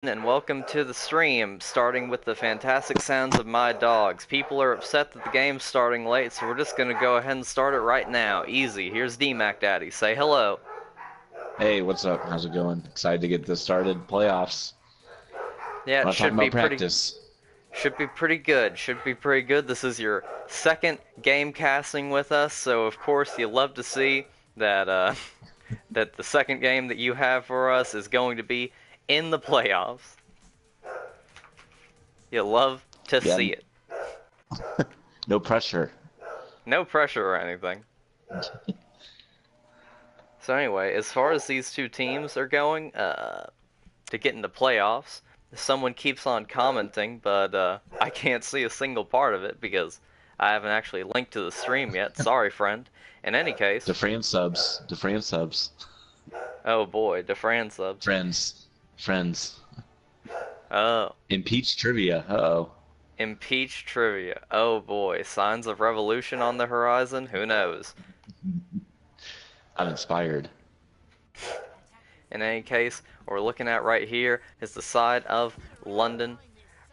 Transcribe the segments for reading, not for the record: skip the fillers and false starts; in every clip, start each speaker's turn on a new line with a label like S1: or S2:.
S1: And welcome to the stream, starting with the fantastic sounds of my dogs. People are upset that the game's starting late, so we're just gonna go ahead and start it right now. Easy. Here's D-Mac Daddy. Say hello.
S2: Hey, what's up? How's it going? Excited to get this started. Playoffs.
S1: Yeah, it
S2: Want to talk
S1: should be
S2: about
S1: pretty
S2: practice?
S1: pretty good. Should be pretty good. This is your second game casting with us, so of course you love to see that that the second game that you have for us is going to be in the playoffs. You love to
S2: Yeah,
S1: see it.
S2: no pressure.
S1: No pressure or anything. So anyway, as far as these two teams are going, to get into playoffs, someone keeps on commenting, but I can't see a single part of it because I haven't actually linked to the stream yet. Sorry, friend. In any case,
S2: DeFran subs. DeFran subs.
S1: oh boy, DeFran subs.
S2: Friends. Friends.
S1: Oh,
S2: Impeach trivia. Uh-oh.
S1: impeach trivia. Oh boy, signs of revolution on the horizon? Who knows?
S2: I'm inspired.
S1: In any case, what we're looking at right here is the side of London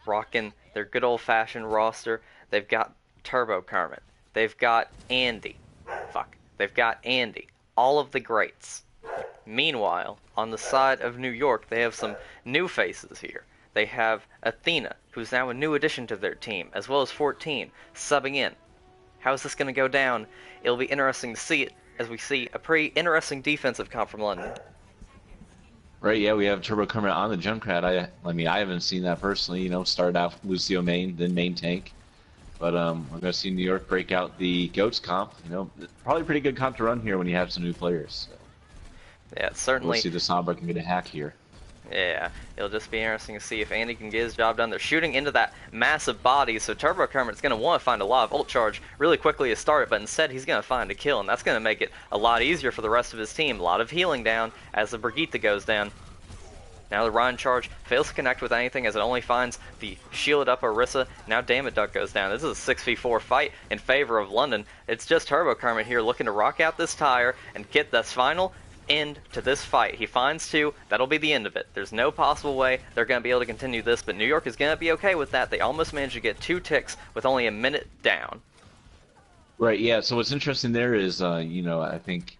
S1: rocking their good old-fashioned roster. They've got Turbo Kermit. They've got Andy. Fuck. They've got Andy. All of the greats. Meanwhile, on the side of New York, they have some new faces here. They have Athena, who's now a new addition to their team, as well as 14, subbing in. How is this going to go down? It'll be interesting to see it, as we see a pretty interesting defensive comp from London.
S2: Right, yeah, we have Turbo Kermit on the Junkrat. I mean, I haven't seen that personally. Started out with Lucio main, then main tank. But we're going to see New York break out the Goats comp. Probably a pretty good comp to run here when you have some new players. So
S1: Yeah,
S2: we'll
S1: certainly.
S2: see the Sombra can get a hack here.
S1: Yeah, it'll just be interesting to see if Andy can get his job done. They're shooting into that massive body, so Turbo Kermit's going to want to find a lot of ult charge really quickly to start it, but instead he's going to find a kill, and that's going to make it a lot easier for the rest of his team. A lot of healing down as the Brigitte goes down. Now the Ryan charge fails to connect with anything as it only finds the shielded up Orisa. Now Dammit Duck goes down. This is a 6v4 fight in favor of London. It's just Turbo Kermit here looking to rock out this tire and get this final end to this fight. He finds two. That'll be the end of it. There's no possible way they're going to be able to continue this, but New York is going to be okay with that. They almost managed to get 2 ticks with only a minute down.
S2: Right, yeah. So what's interesting there is, I think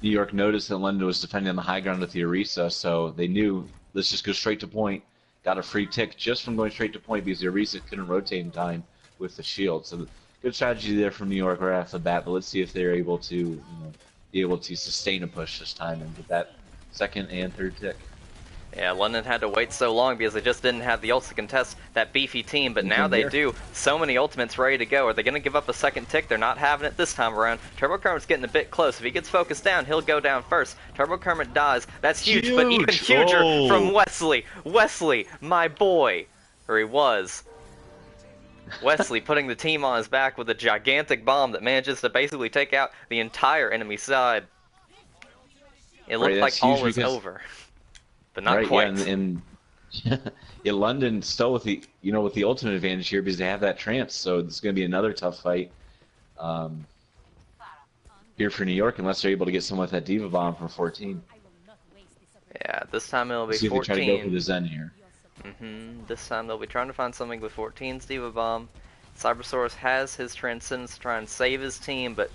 S2: New York noticed that London was defending on the high ground with the Orisa, so they knew, let's just go straight to point. Got a free tick just from going straight to point because the Orisa couldn't rotate in time with the shield. So good strategy there from New York right off the bat, but let's see if they're able to, be able to sustain a push this time and get that second and third tick.
S1: Yeah, London had to wait so long because they just didn't have the ults to contest that beefy team, but now they do. So many ultimates ready to go. Are they going to give up a second tick? They're not having it this time around. Turbo Kermit's getting a bit close. If he gets focused down, he'll go down first. Turbo Kermit dies. That's huge, but even huger from Wesley. Wesley, my boy. Or he was. Wesley putting the team on his back with a gigantic bomb that manages to basically take out the entire enemy side. It looked like all was over. But not quite.
S2: Yeah, and yeah, London still with the with the ultimate advantage here because they have that trance, so it's going to be another tough fight here for New York unless they're able to get someone with that Diva Bomb from 14.
S1: Yeah, this time it'll be
S2: See
S1: 14.
S2: if they try to go for the Zen here.
S1: This time they'll be trying to find something with 14's Diva Bomb. Cybersaurus has his Transcendence to try and save his team, but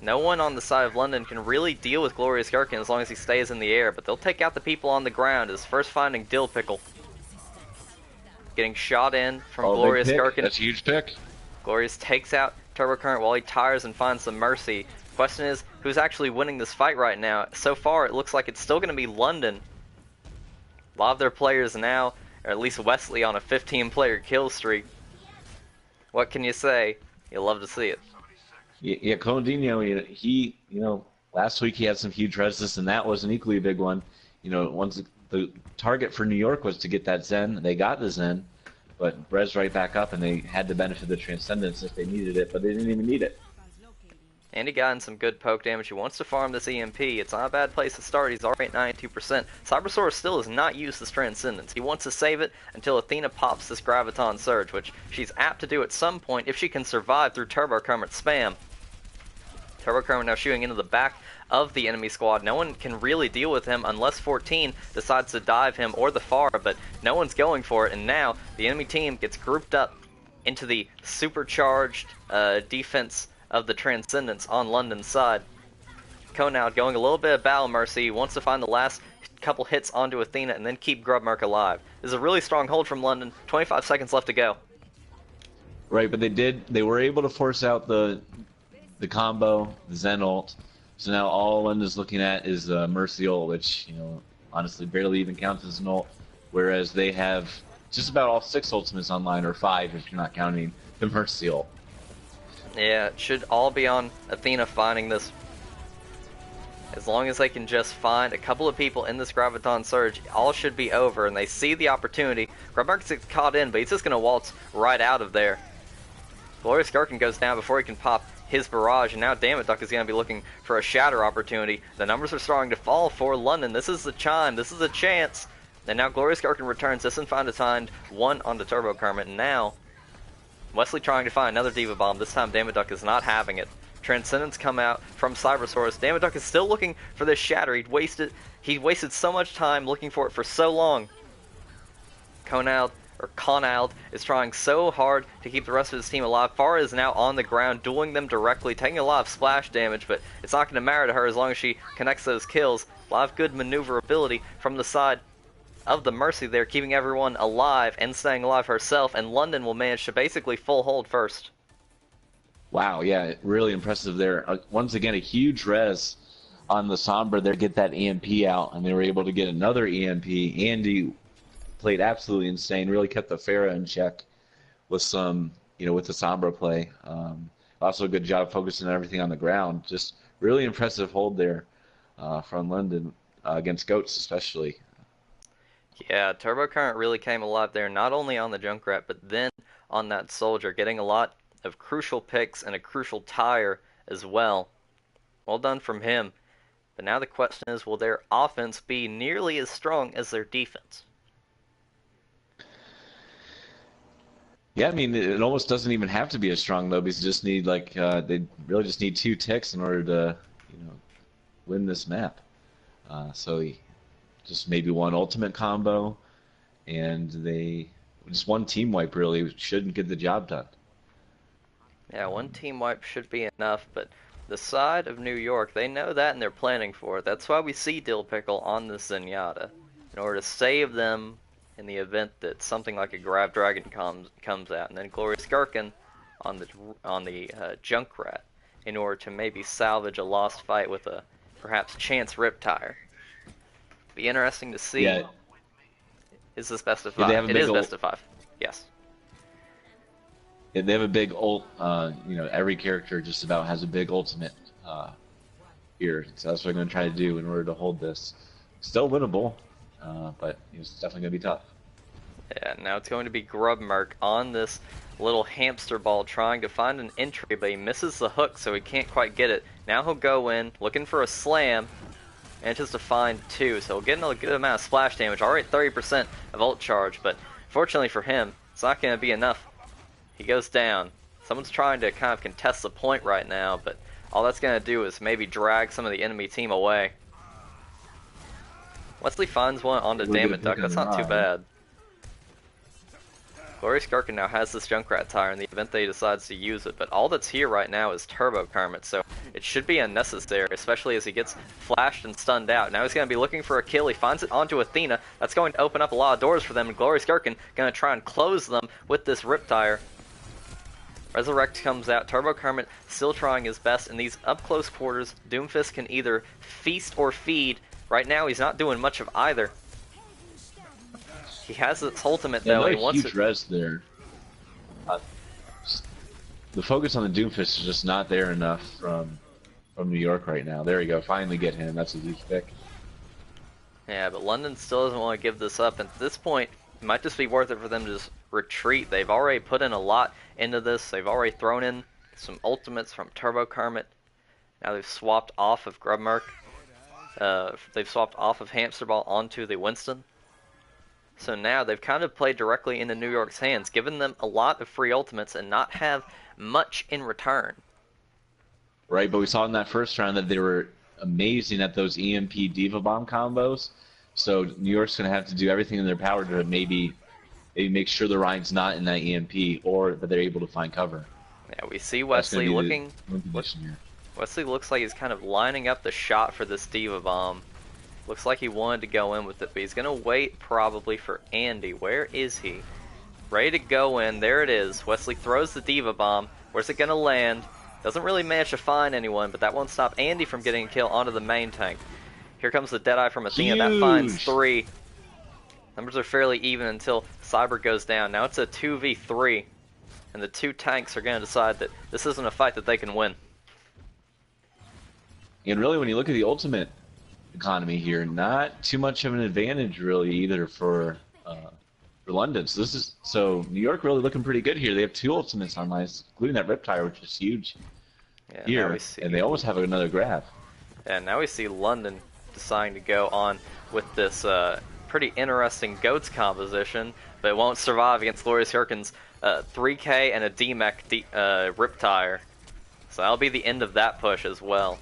S1: no one on the side of London can really deal with Glorious Gherkin as long as he stays in the air, but they'll take out the people on the ground as first finding Dill Pickle. Getting shot in from Glorious Gherkin.
S2: That's a huge pick.
S1: Glorious takes out Turbo Current while he tires and finds some mercy. Question is, who's actually winning this fight right now? So far, it looks like it's still going to be London. A lot of their players now, or at least Wesley, on a 15-player kill streak. What can you say? You'll love to see it.
S2: Yeah, Conandino, he, last week he had some huge resistance, and that was an equally big one. Once the target for New York was to get that Zen, they got the Zen, but Brez right back up, and they had the benefit of the Transcendence if they needed it, but they didn't even need it.
S1: And he got in some good poke damage. He wants to farm this EMP. It's not a bad place to start. He's already at 92%. Cybersaurus still has not used this Transcendence. He wants to save it until Athena pops this Graviton Surge, which she's apt to do at some point if she can survive through Turbo Kermit spam. Turbo Kermit now shooting into the back of the enemy squad. No one can really deal with him unless 14 decides to dive him or the FAR, but no one's going for it, and now the enemy team gets grouped up into the supercharged defense of the Transcendence on London's side. Konoud going a little bit of Battle Mercy. He wants to find the last couple hits onto Athena and then keep Grubmerk alive. This is a really strong hold from London. 25 seconds left to go.
S2: Right, but they were able to force out the combo, the Zen ult. So now all London's looking at is the Mercy ult, which, you know, honestly barely even counts as an ult. Whereas they have just about all 6 ultimates online, or 5 if you're not counting the Mercy ult.
S1: Yeah, it should all be on Athena finding this. As long as they can just find a couple of people in this Graviton Surge, all should be over, and they see the opportunity. Grubmerk's caught in, but he's just going to waltz right out of there. Glorious Gherkin goes down before he can pop his barrage, and now Dammit Duck is going to be looking for a shatter opportunity. The numbers are starting to fall for London. This is the chime. This is a chance. And now Glorious Gherkin returns. Disenfound assigned one onto Turbo Kermit, and now Wesley trying to find another Diva Bomb. This time Dammit Duck is not having it. Transcendence come out from Cybersaurus. Dammit Duck is still looking for this shatter. He wasted so much time looking for it for so long. Konoud is trying so hard to keep the rest of his team alive. FAR is now on the ground, dueling them directly, taking a lot of splash damage, but it's not going to matter to her as long as she connects those kills. A lot of good maneuverability from the side of the Mercy there, keeping everyone alive and staying alive herself, and London will manage to basically full hold first.
S2: Wow, yeah, really impressive there. Once again, a huge res on the Sombra there, get that EMP out, and they were able to get another EMP. Andy played absolutely insane, really kept the Pharah in check with some, with the Sombra play. Also a good job focusing on everything on the ground. Just really impressive hold there from London against Goats especially.
S1: Yeah, Turbo Current really came alive there, not only on the Junkrat, but then on that Soldier, getting a lot of crucial picks and a crucial tire as well. Well done from him. But now the question is, will their offense be nearly as strong as their defense?
S2: Yeah, I mean, it almost doesn't even have to be as strong though, because you just need they really just need 2 ticks in order to, win this map. So just maybe one ultimate combo, and just one team wipe really shouldn't get the job done.
S1: Yeah, one team wipe should be enough, but the side of New York, they know that and they're planning for it. That's why we see Dill Pickle on the Zenyatta, in order to save them in the event that something like a Grav Dragon comes out, and then Glorious Gherkin on the Junkrat, in order to maybe salvage a lost fight with a perhaps chance Riptire. Be interesting to see.
S2: Yeah.
S1: Is this best of 5? It is best of 5. Yes.
S2: Yeah, they have a big ult. Every character just about has a big ultimate here. So that's what I'm going to try to do in order to hold this. Still winnable, but it's definitely going to be tough.
S1: Yeah, now it's going to be Grubmerk on this little hamster ball trying to find an entry, but he misses the hook, so he can't quite get it. Now he'll go in, looking for a slam, and just to find 2, so he'll get a good amount of splash damage. Already 30% of ult charge, but fortunately for him, it's not going to be enough. He goes down. Someone's trying to kind of contest the point right now, but all that's going to do is maybe drag some of the enemy team away. Wesley finds one onto Dammit Duck. That's not too bad. Glorious Gherkin now has this Junkrat tire in the event that he decides to use it, but all that's here right now is Turbo Kermit, so it should be unnecessary, especially as he gets flashed and stunned out. Now he's going to be looking for a kill. He finds it onto Athena. That's going to open up a lot of doors for them, and Glorious Gherkin going to try and close them with this Riptire. Resurrect comes out. Turbo Kermit still trying his best in these up-close quarters. Doomfist can either feast or feed. Right now he's not doing much of either. He has its ultimate though.
S2: Yeah,
S1: he wants
S2: huge res there. The focus on the Doomfist is just not there enough from New York right now. There you go. Finally get him. That's a huge pick.
S1: Yeah, but London still doesn't want to give this up. And at this point, it might just be worth it for them to just retreat. They've already put in a lot into this. They've already thrown in some ultimates from Turbo Kermit. Now they've swapped off of Grubmerk. They've swapped off of Hamster Ball onto the Winston. So now they've kind of played directly into New York's hands, given them a lot of free ultimates and not have much in return.
S2: Right, but we saw in that first round that they were amazing at those EMP Diva Bomb combos. So New York's going to have to do everything in their power to maybe make sure the Ryan's not in that EMP or that they're able to find cover.
S1: Yeah, we see
S2: That's going
S1: Wesley
S2: to be
S1: looking.
S2: the win condition here.
S1: Wesley looks like he's kind of lining up the shot for this Diva Bomb. Looks like he wanted to go in with it, but he's going to wait probably for Andy. Where is he? Ready to go in. There it is. Wesley throws the Diva Bomb. Where's it going to land? Doesn't really manage to find anyone, but that won't stop Andy from getting a kill onto the main tank. Here comes the Deadeye from Athena.
S2: Huge.
S1: That finds 3. Numbers are fairly even until Cyber goes down. Now it's a 2v3, and the 2 tanks are going to decide that this isn't a fight that they can win.
S2: And really, when you look at the ultimate economy here, not too much of an advantage really either for London. So New York really looking pretty good here. They have 2 ultimates online, including that Riptire, which is huge here, and they almost have another grab.
S1: And now we see London deciding to go on with this pretty interesting Goats composition, but it won't survive against Glorious Hurricane's 3K and a D-Mech Riptire. So that'll be the end of that push as well.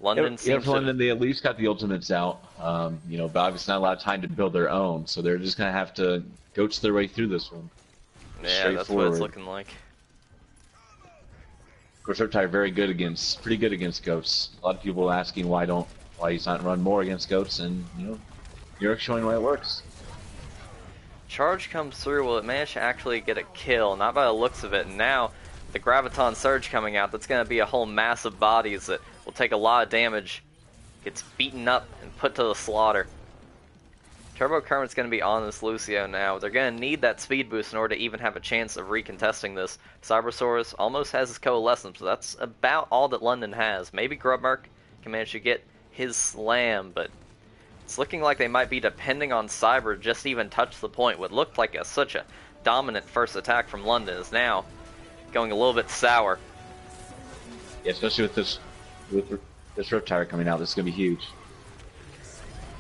S1: London
S2: for London, they at least got the ultimates out, but obviously not a lot of time to build their own, so they're just going to have to Goats their way through this one.
S1: Yeah, that's what it's looking like.
S2: Of course, Riptire pretty good against Goats. A lot of people asking why he's not run more against Goats, and New York showing why it works.
S1: Charge comes through. Will it manage to actually get a kill? Not by the looks of it. And now the Graviton Surge coming out. That's going to be a whole mass of bodies that will take a lot of damage. Gets beaten up and put to the slaughter. Turbo Kermit's going to be on this Lucio now. They're going to need that speed boost in order to even have a chance of recontesting this. Cybersaurus almost has his Coalescence, so that's about all that London has. Maybe Grubmerk can manage to get his slam, but it's looking like they might be depending on Cyber just to even touch the point. What looked like such a dominant first attack from London is now going a little bit sour.
S2: Yeah, especially with this Riptire coming out, this is going to be huge.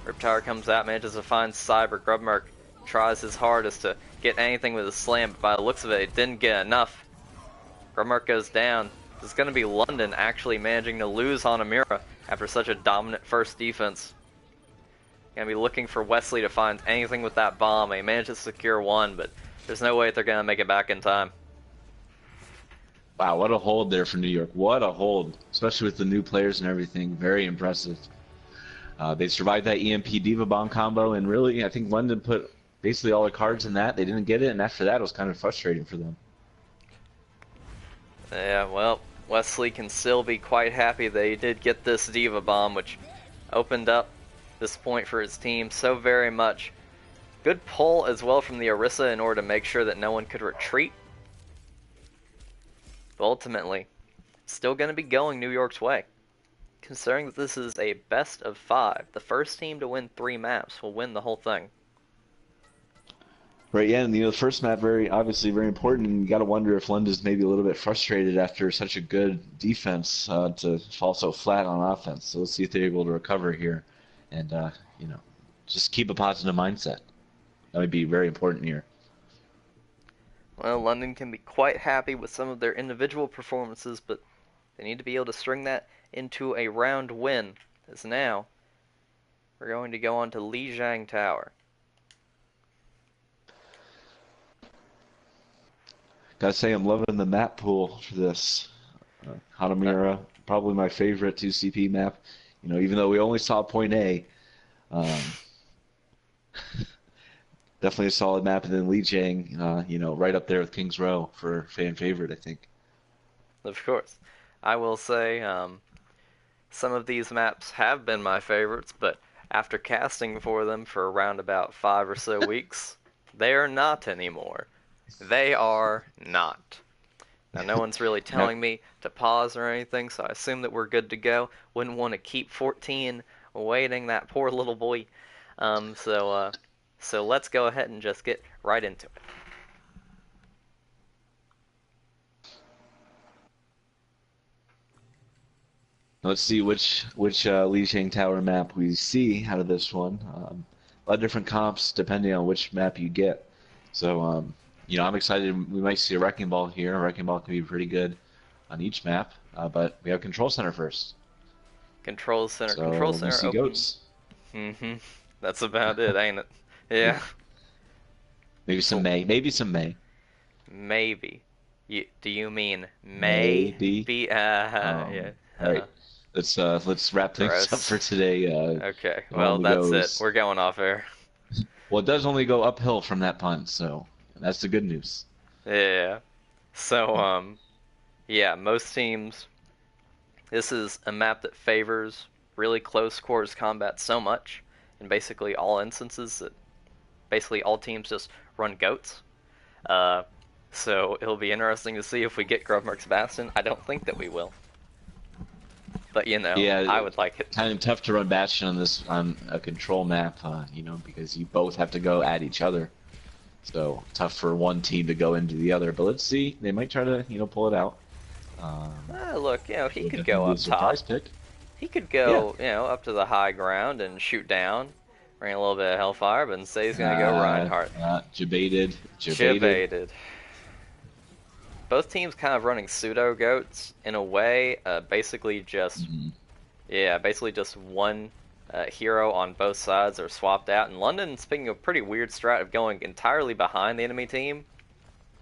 S1: Riptire comes out, manages to find Cyber. Grubmerk tries his hardest to get anything with a slam, but by the looks of it, it didn't get enough. Grubmerk goes down. This is going to be London actually managing to lose on Amira after such a dominant first defense. Going to be looking for Wesley to find anything with that bomb. He managed to secure 1, but there's no way they're going to make it back in time.
S2: Wow, what a hold there for New York. What a hold, especially with the new players and everything. Very impressive. They survived that EMP Diva Bomb combo, and really, I think London put basically all the cards in that. They didn't get it, and after that, it was kind of frustrating for them.
S1: Yeah, well, Wesley can still be quite happy they did get this Diva Bomb, which opened up this point for his team so very much. Good pull as well from the Orisa in order to make sure that no one could retreat. But ultimately, still going to be going New York's way. Considering that this is a best of 5, the first team to win 3 maps will win the whole thing.
S2: Right, yeah, and the first map obviously very important, and you got to wonder if London's maybe a little bit frustrated after such a good defense to fall so flat on offense. So let's see if they're able to recover here, and just keep a positive mindset. That would be very important here.
S1: Well, London can be quite happy with some of their individual performances, but they need to be able to string that into a round win. As now, we're going to go on to Lijiang Tower.
S2: Gotta say, I'm loving the map pool for this. Hanamura, probably my favorite 2CP map. Even though we only saw point A, definitely a solid map. And then Lijiang, right up there with King's Row for fan favorite, I think.
S1: Of course. I will say, some of these maps have been my favorites, but after casting for them for around about 5 or so weeks, they are not anymore. They are not. Now, no one's really telling me to pause or anything, so I assume that we're good to go. Wouldn't want to keep 14 waiting, that poor little boy. So let's go ahead and just get right into it.
S2: Let's see which Lijiang Tower map we see out of this one. A lot of different comps depending on which map you get. So, I'm excited. We might see a Wrecking Ball here. A Wrecking Ball can be pretty good. on each map, but we have Control Center first.
S1: Control center,
S2: So
S1: control
S2: we'll
S1: center
S2: see
S1: open.
S2: goats.
S1: That's about it, ain't it? Yeah,
S2: Maybe some May. Maybe some May.
S1: maybe. Do you mean may
S2: Maybe.
S1: be? Yeah.
S2: All right. Let's wrap things up for
S1: Gross.
S2: today.
S1: Okay,
S2: It
S1: well,
S2: only
S1: that's it.
S2: goes.
S1: We're going off air.
S2: Well, it does only go uphill from that punt, so that's the good news.
S1: Yeah. So, yeah, most teams, this is a map that favors really close quarters combat so much, in basically all instances, that basically all teams just run goats. Uh, so it'll be interesting to see if we get Grubmerk's Bastion. I don't think that we will. But,
S2: Yeah,
S1: I would like it.
S2: kind of tough to run Bastion on a control map, because you both have to go at each other. So tough for one team to go into the other. But let's see, they might try to pull it out.
S1: Look, he
S2: It'll
S1: could
S2: definitely
S1: go
S2: be a
S1: up top.
S2: surprise pick.
S1: He could go, up to the high ground and shoot down, bring a little bit of Hellfire, but instead he's going to go Reinhardt.
S2: Jebaited.
S1: Jebaited. Both teams kind of running pseudo goats in a way. Basically just, basically just one hero on both sides are swapped out. And London's picking a pretty weird strat of going entirely behind the enemy team.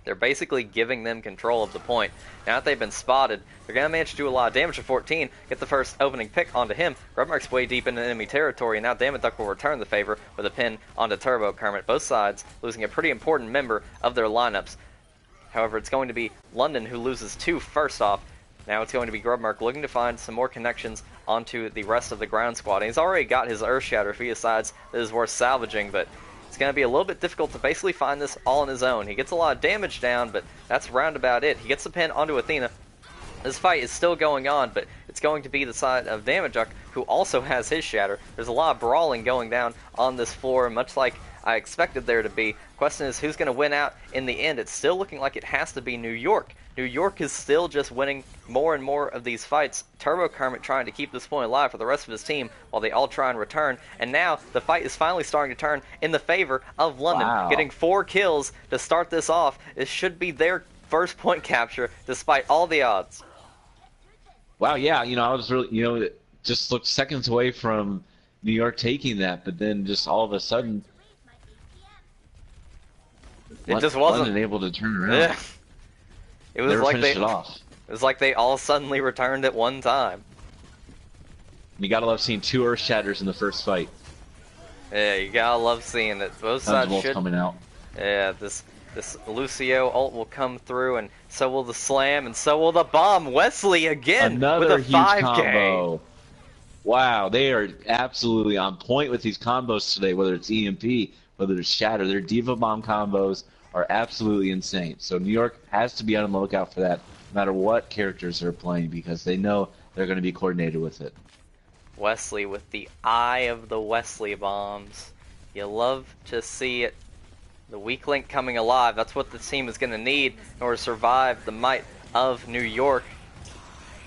S1: They're basically giving them control of the point. Now that they've been spotted, they're going to manage to do a lot of damage to 14, get the first opening pick onto him. Grubmark's way deep into enemy territory, and now Duck will return the favor with a pin onto Turbo Kermit. Both sides losing a pretty important member of their lineups. However, it's going to be London who loses 2 first off. Now it's going to be Grubmark looking to find some more connections onto the rest of the ground squad. And he's already got his Earth Shatter if he decides that is worth salvaging, but it's going to be a little bit difficult to basically find this all on his own. He gets a lot of damage down, but that's round about it. He gets the pin onto Athena. This fight is still going on, but it's going to be the side of Duck, who also has his Shatter. There's a lot of brawling going down on this floor, much like I expected there to be. Question is, who's going to win out in the end? It's still looking like it has to be New York. New York is still just winning more and more of these fights. Turbo Kermit trying to keep this point alive for the rest of his team while they all try and return. And now the fight is finally starting to turn in the favor of London.
S2: Wow.
S1: Getting 4 kills to start this off. It should be their first point capture despite all the odds.
S2: Wow, yeah, I was really, it just looked seconds away from New York taking that, but then just all of a sudden,
S1: it just wasn't
S2: London able to turn around.
S1: Yeah. It was
S2: Never
S1: like
S2: finished it off.
S1: It was like they all suddenly returned at one time.
S2: You gotta love seeing 2 Earth Shatters in the first fight.
S1: Yeah, you gotta love seeing it. Both sides should.
S2: Coming out.
S1: Yeah, this Lucio ult will come through, and so will the slam, and so will the bomb. Wesley again
S2: Another
S1: with a
S2: huge
S1: 5K.
S2: combo. Wow, they are absolutely on point with these combos today, whether it's EMP, whether it's Shatter. Their Diva Bomb combos are absolutely insane. So New York has to be on the lookout for that, no matter what characters they're playing, because they know they're going to be coordinated with it.
S1: Wesley with the eye of the Wesley bombs. You love to see it. The weak link coming alive. That's what the team is going to need in order to survive the might of New York.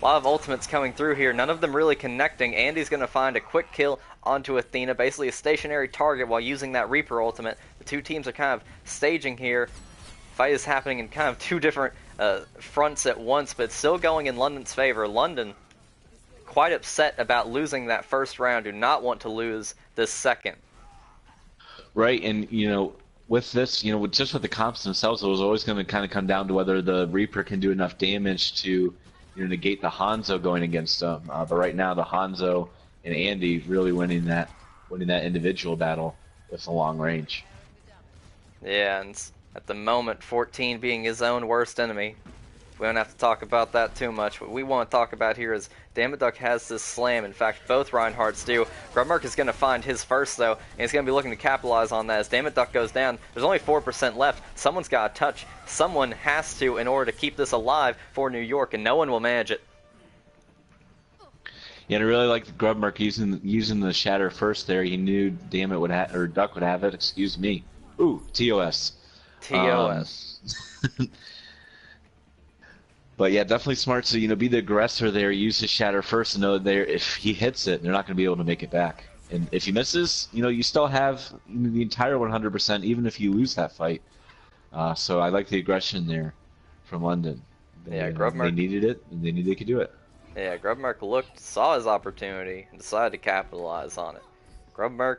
S1: A lot of ultimates coming through here. None of them really connecting. Andy's going to find a quick kill onto Athena. Basically a stationary target while using that Reaper ultimate. The two teams are kind of staging here. Fight is happening in kind of 2 different fronts at once, but it's still going in London's favor. London quite upset about losing that first round. Do not want to lose this second.
S2: Right, and with this, just with the comps themselves, it was always going to kind of come down to whether the Reaper can do enough damage to negate the Hanzo going against them. But right now, the Hanzo and Andy really winning that individual battle with the long range.
S1: Yeah, and at the moment, 14 being his own worst enemy. We don't have to talk about that too much. What we want to talk about here is Duck has this slam. In fact, both Reinhardts do. Grubmark is going to find his first, though, and he's going to be looking to capitalize on that. As Duck goes down, there's only 4% left. Someone's got to touch. Someone has to in order to keep this alive for New York, and no one will manage it.
S2: Yeah, and I really like Grubmark using the Shatter first there. He knew Duck would have it. Excuse me. Ooh, TOS.
S1: TOS.
S2: But yeah, definitely smart to be the aggressor there. Use his Shatter first and know that if he hits it, they're not going to be able to make it back. And if he misses, you still have the entire 100%, even if you lose that fight. So I like the aggression there from London.
S1: Yeah,
S2: They
S1: Grubmerk.
S2: needed it, and they knew they could do it.
S1: Yeah, Grubmerk saw his opportunity, and decided to capitalize on it. Grubmerk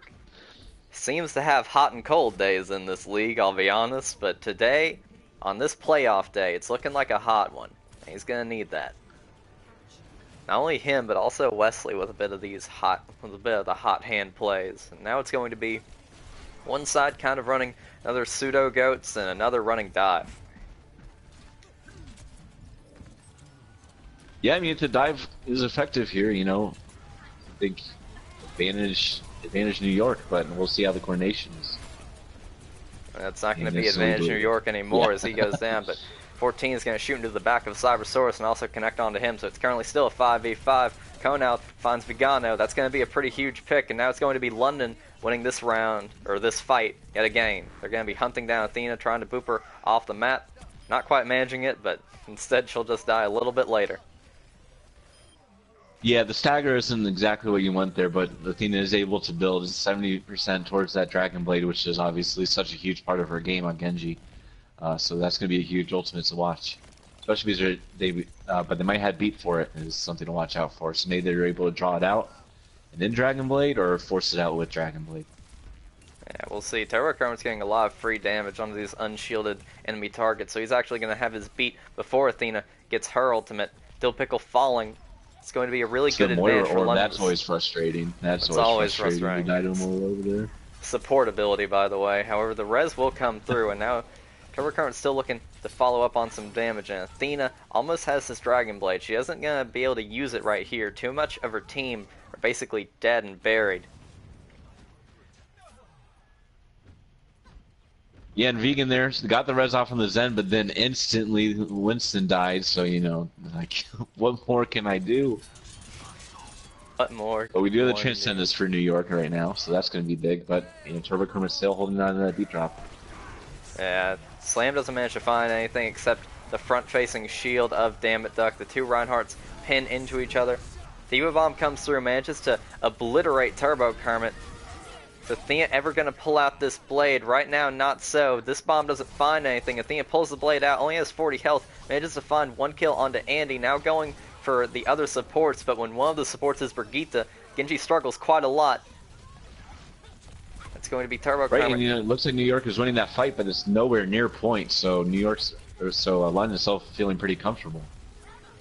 S1: seems to have hot and cold days in this league, I'll be honest, but today, on this playoff day, it's looking like a hot one. He's gonna need that. Not only him, but also Wesley with a bit of the hot hand plays. And now it's going to be one side kind of running another pseudo goats and another running dive.
S2: Yeah, I mean, if the dive is effective here, I think advantage New York, but we'll see how the coordination is.
S1: That's not going to be advantage New York anymore as he goes down, but 14 is going to shoot into the back of Cybersaurus and also connect onto him, so it's currently still a 5v5. Konow finds Vigano. That's going to be a pretty huge pick, and now it's going to be London winning this round, or this fight, yet again. They're going to be hunting down Athena, trying to boop her off the map. Not quite managing it, but instead she'll just die a little bit later.
S2: Yeah, the stagger isn't exactly what you want there, but Athena is able to build 70% towards that Dragon Blade, which is obviously such a huge part of her game on Genji. So that's going to be a huge ultimate to watch. Especially because but they might have beat for it is something to watch out for. So maybe they're able to draw it out and then Dragon Blade, or force it out with Dragon Blade.
S1: Yeah, we'll see. Terror Kermit's getting a lot of free damage onto these unshielded enemy targets, so he's actually going to have his beat before Athena gets her ultimate. Dill Pickle falling. It's going to be a really good advantage for London.
S2: That's always frustrating. That's
S1: always frustrating.
S2: Dynamo over there.
S1: Support ability, by the way. However, the res will come through, and now Turbo Current's still looking to follow up on some damage, and Athena almost has this Dragon Blade. She isn't going to be able to use it right here. Too much of her team are basically dead and buried.
S2: Yeah, and Vegan there got the res off on the Zen, but then instantly Winston died. So like, what more can I do?
S1: What more?
S2: But we do have the Transcendence for New York right now, so that's going to be big. But Turbo Kermit's still holding on to that deep drop.
S1: Yeah, Slam doesn't manage to find anything except the front-facing shield of Dammit Duck. The two Reinhardts pin into each other. Diva Bomb comes through, manages to obliterate Turbo Kermit. Is Athena ever going to pull out this blade? Right now, not so. This bomb doesn't find anything. Athena pulls the blade out, only has 40 health, manages to find one kill onto Andy, now going for the other supports, but when one of the supports is Brigitte, Genji struggles quite a lot. It's going to be Turbo Kermit.
S2: Right, and it looks like New York is winning that fight, but it's nowhere near point, so London's still feeling pretty comfortable.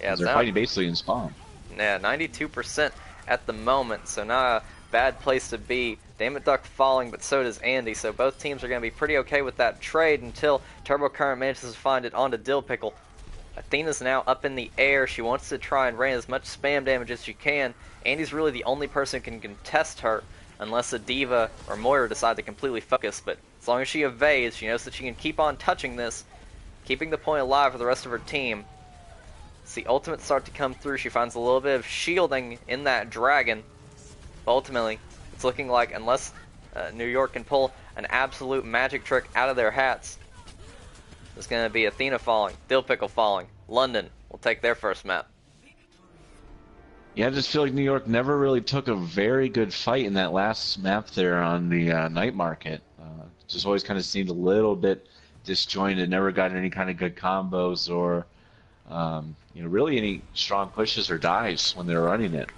S2: Yeah, they're fighting basically in spawn.
S1: Yeah, 92% at the moment, so not a bad place to be. Dammit Duck falling, but so does Andy, so both teams are going to be pretty okay with that trade until Turbo Current manages to find it onto Dill Pickle. Athena's now up in the air. She wants to try and rain as much spam damage as she can. Andy's really the only person who can contest her, unless a Diva or Moira decide to completely focus, but as long as she evades, she knows that she can keep on touching this, keeping the point alive for the rest of her team. As the ultimates start to come through, she finds a little bit of shielding in that dragon. But ultimately, it's looking like unless New York can pull an absolute magic trick out of their hats, it's going to be Athena falling, Dill Pickle falling. London will take their first map.
S2: Yeah, I just feel like New York never really took a very good fight in that last map there on the night market. Just always kind of seemed a little bit disjointed, never got any kind of good combos or really any strong pushes or dives when they were running it.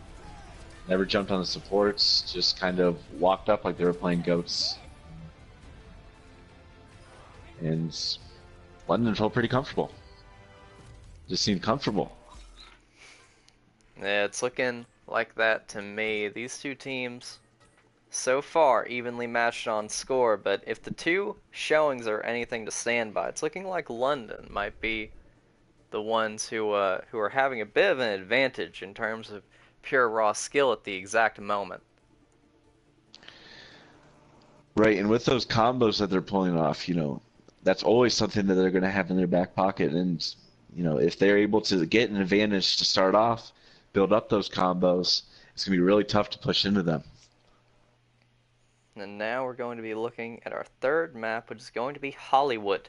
S2: Never jumped on the supports, just kind of walked up like they were playing goats. And London felt pretty comfortable. Just seemed comfortable.
S1: Yeah, it's looking like that to me. These two teams, so far, evenly matched on score, but if the two showings are anything to stand by, it's looking like London might be the ones who are having a bit of an advantage in terms of pure raw skill at the exact moment.
S2: Right, and with those combos that they're pulling off, that's always something that they're going to have in their back pocket. And, if they're able to get an advantage to start off, build up those combos, it's going to be really tough to push into them.
S1: And now we're going to be looking at our third map, which is going to be Hollywood.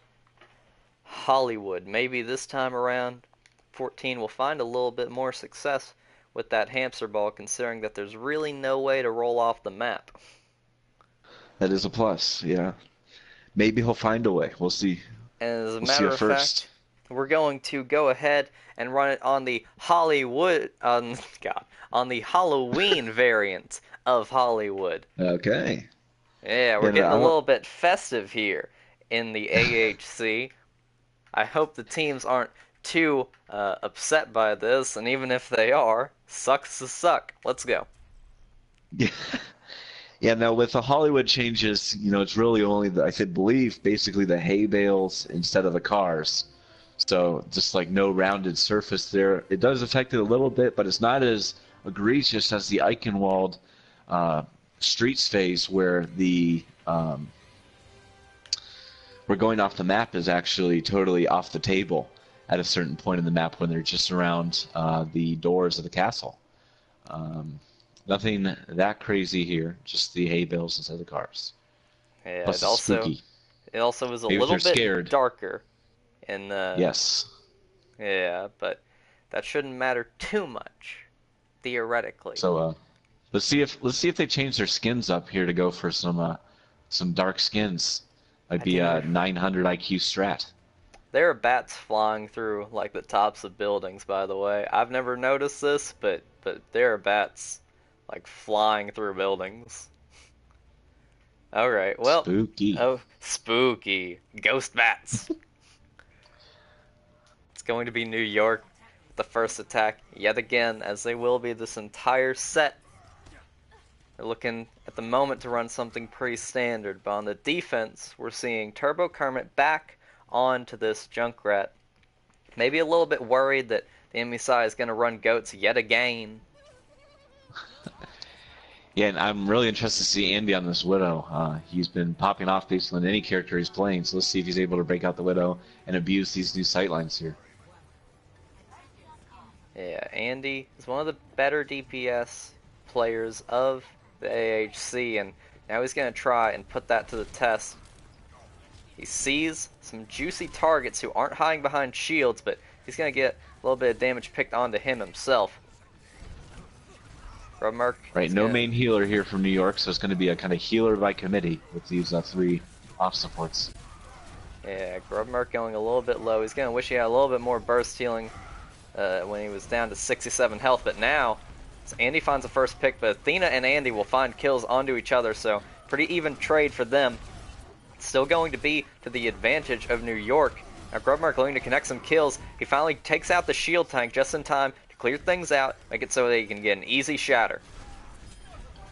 S1: Hollywood. Maybe this time around, 14 will find a little bit more success with that hamster ball, considering that there's really no way to roll off the map.
S2: That is a plus, yeah. Maybe he'll find a way. We'll see.
S1: And as a matter of fact, we're going to go ahead and run it on the Hollywood, on the Halloween variant of Hollywood.
S2: Okay.
S1: Yeah, we're
S2: Yeah, no,
S1: getting
S2: I
S1: a
S2: want.
S1: little bit festive here in the AHC. I hope the teams aren't too upset by this, and even if they are, sucks to suck. Let's go.
S2: Yeah. Yeah, now with the Hollywood changes, it's really only I could believe basically the hay bales instead of the cars. So just like no rounded surface there. It does affect it a little bit, but it's not as egregious as the Eichenwald uh, streets phase where the where going off the map is actually totally off the table at a certain point in the map when they're just around the doors of the castle. Um, Nothing that crazy here, just the hay bales instead of the cars.
S1: Yeah,
S2: Plus it's spooky.
S1: it also was a
S2: Maybe if
S1: little
S2: they're
S1: bit
S2: scared.
S1: darker in the
S2: Yes.
S1: yeah, but that shouldn't matter too much theoretically.
S2: So let's see if they change their skins up here to go for some dark skins. Might
S1: I
S2: be a
S1: didn't.
S2: 900 IQ strat.
S1: There are bats flying through like the tops of buildings, by the way. I've never noticed this, but there are bats like flying through buildings. All right. Well,
S2: Spooky.
S1: oh, spooky. Ghost bats. It's going to be New York with the first attack yet again, as they will be this entire set. They're looking at the moment to run something pretty standard, but on the defense, we're seeing Turbo Kermit back onto this Junkrat. Maybe a little bit worried that the enemy side is going to run goats yet again.
S2: Yeah, and I'm really interested to see Andy on this Widow. He's been popping off basically on any character he's playing, so let's see if he's able to break out the Widow and abuse these new sightlines here.
S1: Yeah, Andy is one of the better DPS players of the AHC, and now he's going to try and put that to the test. He sees some juicy targets who aren't hiding behind shields, but he's going to get a little bit of damage picked onto him himself. Grubmerk.
S2: Right, no main healer here from New York, so it's going to be a kind of healer by committee with these three off supports.
S1: Yeah, Grubmerk going a little bit low. He's going to wish he had a little bit more burst healing when he was down to 67 health, but now so Andy finds the first pick, but Athena and Andy will find kills onto each other, so pretty even trade for them. It's still going to be to the advantage of New York. Now Grubmerk looking to connect some kills. He finally takes out the shield tank just in time to clear things out, make it so that he can get an easy shatter.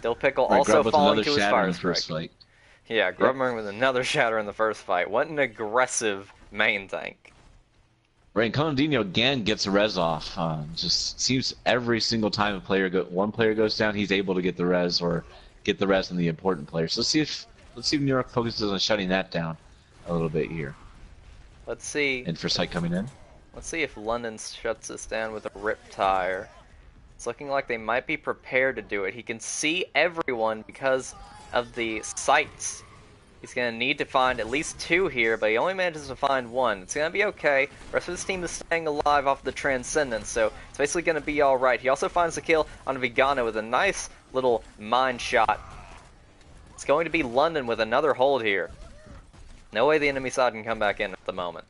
S1: Dill Pickle also falling to his fire strike. Yeah, Grubmerk with another shatter in the first fight. What an aggressive main tank.
S2: Right, and Conandino again gets a res off. Just seems every single time one player goes down, he's able to get the res or get the res on the important player. So let's see if New York focuses on shutting that down a little bit here.
S1: Let's see.
S2: And for sight coming in.
S1: Let's see if London shuts this down with a rip tire. It's looking like they might be prepared to do it. He can see everyone because of the sights. He's going to need to find at least two here, but he only manages to find one. It's going to be okay. The rest of his team is staying alive off the Transcendence, so it's basically going to be alright. He also finds the kill on Vigano with a nice little mine shot. It's going to be London with another hold here. No way the enemy side can come back in at the moment.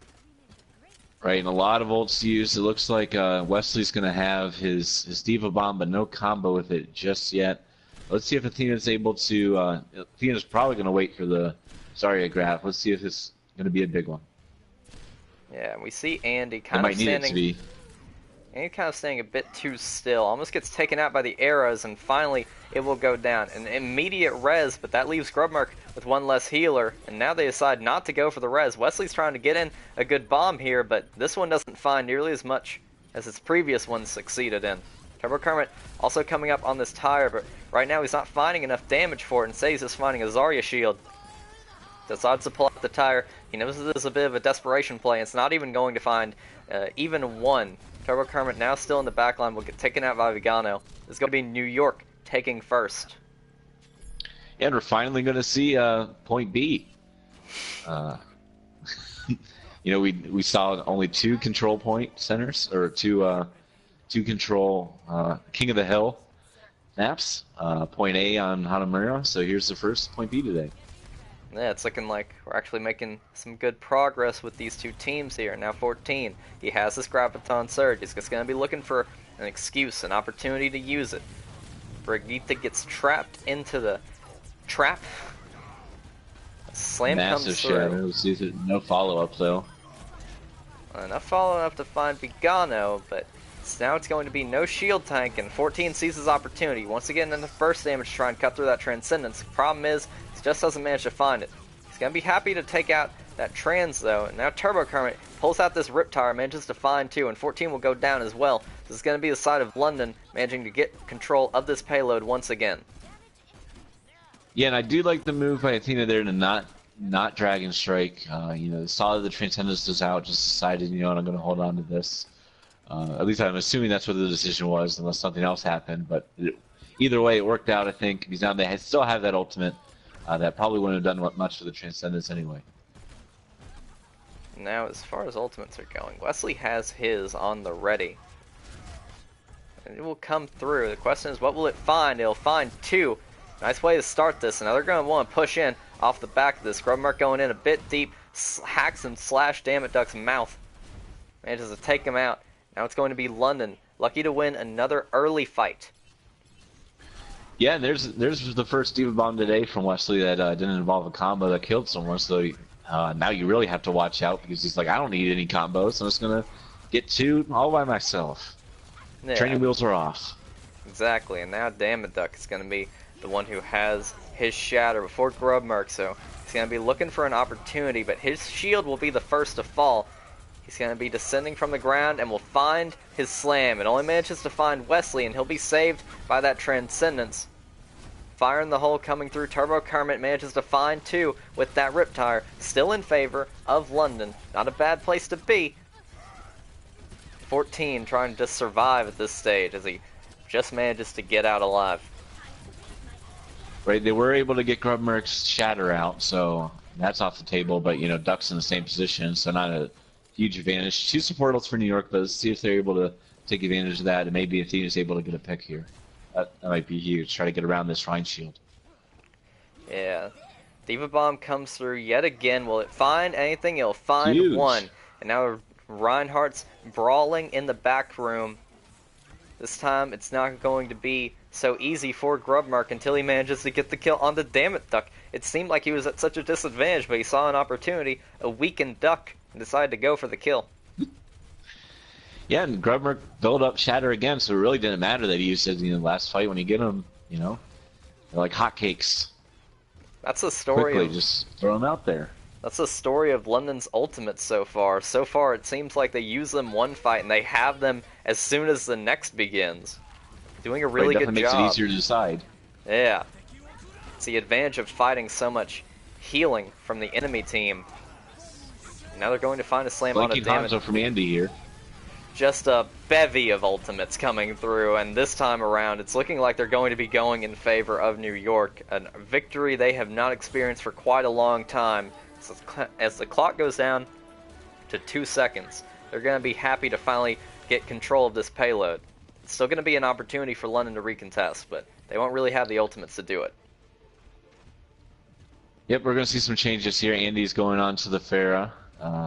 S2: Right, and a lot of ults used. It looks like Wesley's going to have his Diva Bomb, but no combo with it just yet. Let's see if Athena's able to... Athena's probably going to wait for the Zarya grab. Let's see if it's going to be a big one.
S1: Yeah, we see Andy kind of standing...
S2: It might need it to be.
S1: Andy kind of standing a bit too still. Almost gets taken out by the arrows, and finally it will go down. An immediate res, but that leaves Grubmerk with one less healer, and now they decide not to go for the res. Wesley's trying to get in a good bomb here, but this one doesn't find nearly as much as its previous one succeeded in. Turbo Kermit also coming up on this tire, but right now he's not finding enough damage for it. Instead, he's just finding a Zarya shield. Decides to pull out the tire. He knows this is a bit of a desperation play. It's not even going to find even one. Turbo Kermit now still in the backline will get taken out by Vigano. It's going to be New York taking first.
S2: And we're finally going to see point B. We saw only two control point centers, or two control King of the Hill maps. Point A on Hanamura, so here's the first point B today.
S1: Yeah, it's looking like we're actually making some good progress with these two teams here. Now 14, he has this Graviton Surge. He's just going to be looking for an excuse, an opportunity to use it. Brigitte gets trapped into the trap. A slam
S2: Massive
S1: comes through.
S2: shadows. No follow-up, though.
S1: Enough following up to find Vigano, but now it's going to be no shield tank, and 14 sees his opportunity. Once again, in the first damage to try and cut through that Transcendence. The problem is, he just doesn't manage to find it. He's going to be happy to take out that Trans, though, and now Turbo Kermit pulls out this Riptire, manages to find two, and 14 will go down as well. This is going to be the side of London, managing to get control of this payload once again.
S2: Yeah, and I do like the move by Athena there to not Dragon Strike. Saw that the Transcendence was out, just decided, I'm going to hold on to this. At least I'm assuming that's what the decision was, unless something else happened. But either way, it worked out, I think, because now they still have that ultimate. That probably wouldn't have done much for the Transcendence anyway.
S1: Now, as far as ultimates are going, Wesley has his on the ready. And it will come through. The question is, what will it find? It'll find two. Nice way to start this. Now they're going to want to push in off the back of this. Grubmark going in a bit deep, hacks and slash Dammit Duck's mouth. Manages to take him out. Now it's going to be London, lucky to win another early fight.
S2: Yeah, and there's the first Diva Bomb today from Wesley that didn't involve a combo that killed someone. So now you really have to watch out because he's like, I don't need any combos. I'm just gonna get two all by myself. Yeah. Training wheels are off.
S1: Exactly, and now Dammit Duck is going to be the one who has his shatter before Grubmark, so he's going to be looking for an opportunity, but his shield will be the first to fall. He's going to be descending from the ground and will find his slam. It only manages to find Wesley, and he'll be saved by that Transcendence. Fire in the hole coming through. Turbo Kermit manages to find two with that Riptire. Still in favor of London. Not a bad place to be. 14 trying to just survive at this stage as he just manages to get out alive.
S2: Right, they were able to get Grubmark's shatter out, so that's off the table, but Duck's in the same position, so not a huge advantage. Two support ults for New York, but let's see if they're able to take advantage of that, and maybe Athena's able to get a pick here. That might be huge, try to get around this Rhine shield.
S1: Yeah. Diva Bomb comes through yet again. Will it find anything? It'll find
S2: huge.
S1: One. And now Reinhardt's brawling in the back room. This time it's not going to be so easy for Grubmark until he manages to get the kill on the Dammit Duck. It seemed like he was at such a disadvantage, but he saw an opportunity, a weakened Duck, and decided to go for the kill.
S2: Yeah, and Grubmark built up Shatter again, so it really didn't matter that he used it in the last fight when you get him, they're like hotcakes.
S1: That's the story.
S2: Quickly, just throw them out there.
S1: That's the story of London's ultimates so far. So far, it seems like they use them one fight and they have them as soon as the next begins. Doing a really good job.
S2: It definitely makes it easier to decide.
S1: Yeah. It's the advantage of fighting so much healing from the enemy team. Now they're going to find a slam on a damage.
S2: Hanzo from Andy here.
S1: Just a bevy of ultimates coming through, and this time around it's looking like they're going to be going in favor of New York. A victory they have not experienced for quite a long time. So as the clock goes down to 2 seconds, they're going to be happy to finally get control of this payload. It's still going to be an opportunity for London to recontest, but they won't really have the ultimates to do it.
S2: Yep, we're going to see some changes here. Andy's going on to the Pharah.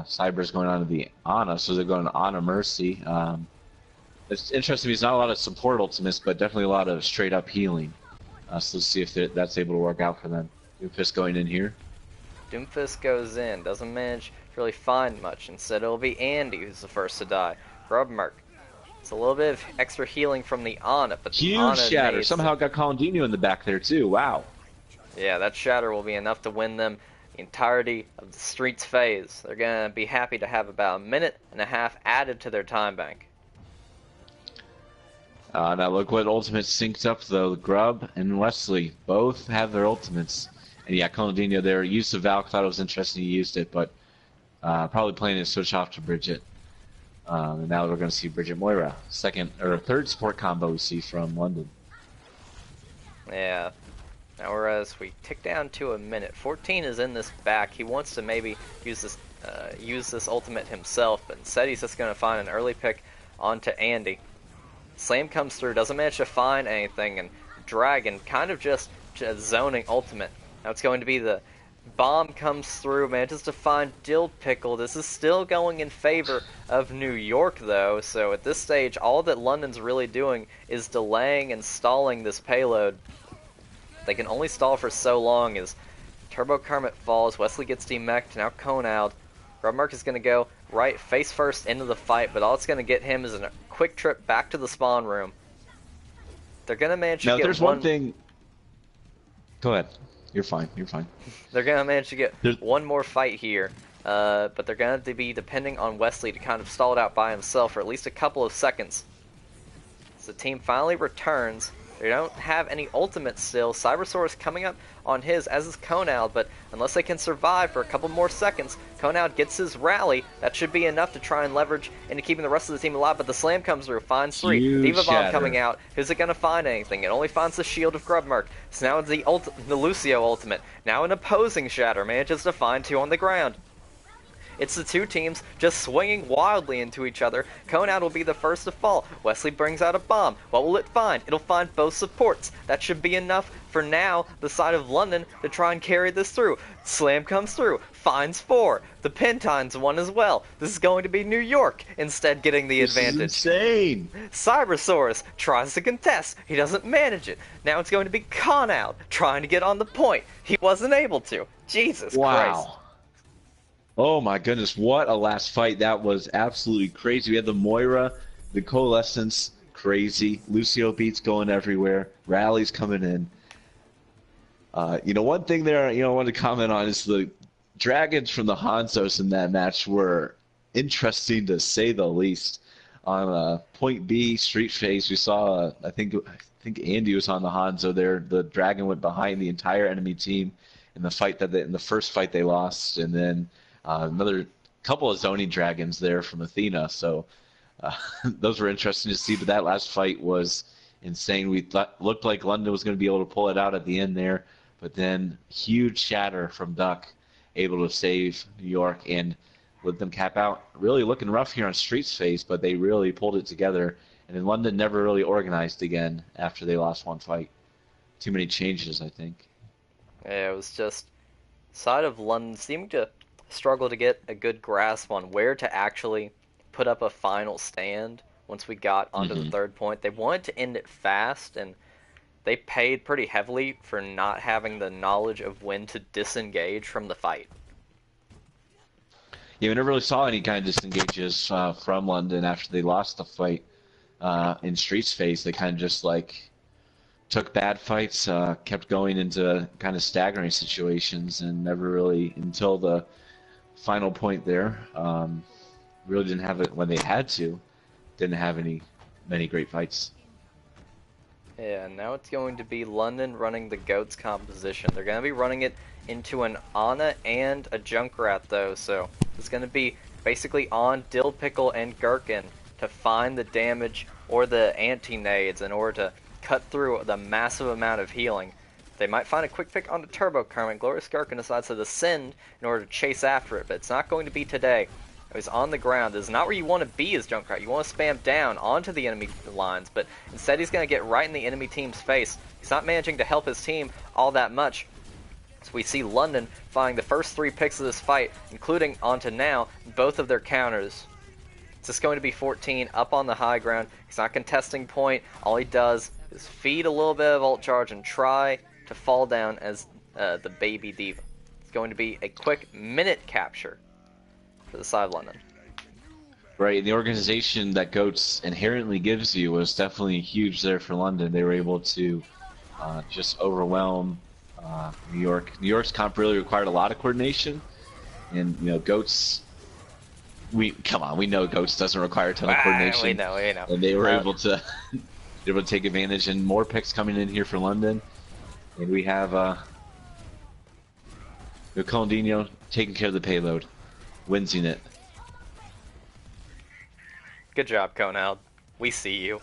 S2: Cyber's going on to the Ana, so they're going to Ana Mercy. It's interesting, there's not a lot of support ultimates, but definitely a lot of straight-up healing. So let's see if that's able to work out for them. Doomfist going in here.
S1: Doomfist goes in, doesn't manage to really find much. Instead, it'll be Andy who's the first to die. Grubmark. It's a little bit of extra healing from the Ana, but the
S2: huge shatter. Somehow got Colandino in the back there too. Wow.
S1: Yeah, that shatter will be enough to win them the entirety of the Streets phase. They're going to be happy to have about 1.5 minutes added to their time bank.
S2: Now look what ultimates synced up though. Grub and Wesley both have their ultimates. And yeah, Colandino there used the Valk. Thought it was interesting he used it, but probably playing it switch off to Bridget. And now we're going to see Bridget Moira, third support combo we see from London.
S1: Yeah. Now, whereas we tick down to 1 minute, 14 is in this back. He wants to maybe use this ultimate himself, but instead he's just going to find an early pick onto Andy. Slam comes through, doesn't manage to find anything, and Dragon kind of just zoning ultimate. Now it's going to be the Bomb comes through, manages to find Dill Pickle. This is still going in favor of New York, though, so at this stage, all that London's really doing is delaying and stalling this payload. They can only stall for so long as Turbo Kermit falls, Wesley gets demech'd, now Cone out. Grubmark is going to go right face first into the fight, but all it's going to get him is a quick trip back to the spawn room. They're going to manage to
S2: Now,
S1: get
S2: there's one thing. Go ahead. You're fine. You're fine.
S1: They're going to manage to get one more fight here, but they're going to be depending on Wesley to kind of stall it out by himself for at least a couple of seconds. As the team finally returns, they don't have any ultimates still. Cybersaurus coming up on his, as is Conal, but unless they can survive for a couple more seconds, Conal gets his rally. That should be enough to try and leverage into keeping the rest of the team alive, but the slam comes through, finds 3.
S2: Huge
S1: Diva Bomb
S2: shatter.
S1: coming out. Who's it going to find anything? It only finds the shield of Grubmark. So now it's the Lucio ultimate. Now an opposing shatter manages to find 2 on the ground. It's the two teams just swinging wildly into each other. Conad will be the first to fall. Wesley brings out a bomb. What will it find? It'll find both supports. That should be enough for now, the side of London, to try and carry this through. Slam comes through. Finds 4. The Pentines one as well. This is going to be New York instead getting the advantage.
S2: This is insane.
S1: Cybersaurus tries to contest. He doesn't manage it. Now it's going to be Conal trying to get on the point. He wasn't able to. Jesus Christ.
S2: Oh my goodness, what a last fight. That was absolutely crazy. We had the Moira, the Coalescence, crazy. Lucio beats going everywhere. Rallies coming in. One thing there, I wanted to comment on is the Dragons from the Hanzos in that match were interesting to say the least. On Point B, Street Phase, we saw, I think Andy was on the Hanzo there. The Dragon went behind the entire enemy team in the fight in the first fight they lost, and then another couple of zoning dragons there from Athena, so those were interesting to see. But that last fight was insane. We looked like London was going to be able to pull it out at the end there, but then huge shatter from Duck, able to save New York and let them cap out. Really looking rough here on Street's face, but they really pulled it together. And then London never really organized again after they lost one fight. Too many changes, I think.
S1: Yeah, it was just side of London seeming to struggle to get a good grasp on where to actually put up a final stand once we got onto the third point. They wanted to end it fast, and they paid pretty heavily for not having the knowledge of when to disengage from the fight.
S2: Yeah, we never really saw any kind of disengages from London after they lost the fight in Street's face. They kind of just took bad fights, kept going into kind of staggering situations, and never really, until the final point there, really didn't have it when they had to. Didn't have many great fights.
S1: Yeah, now it's going to be London running the Goats composition. They're going to be running it into an Ana and a Junkrat, though, so it's going to be basically on Dill Pickle and Gherkin to find the damage or the anti-nades in order to cut through the massive amount of healing. They might find a quick pick on the Turbo Kermit. Glorious Gherkin decides to descend in order to chase after it, but it's not going to be today. He's on the ground. This is not where you want to be as Junkrat. You want to spam down onto the enemy lines, but instead he's going to get right in the enemy team's face. He's not managing to help his team all that much. So we see London finding the first 3 picks of this fight, including onto now both of their counters. It's just going to be 14 up on the high ground. He's not contesting point. All he does is feed a little bit of ult charge and try to fall down as the baby diva. It's going to be a quick minute capture for the side of London.
S2: Right, the organization that Goats inherently gives you was definitely huge there for London. They were able to just overwhelm New York. New York's comp really required a lot of coordination, and Goats. We know Goats doesn't require a ton of coordination.
S1: We know.
S2: And they were able to take advantage, and more picks coming in here for London. And we have Colandino taking care of the payload, winsing it.
S1: Good job, Conal. We see you.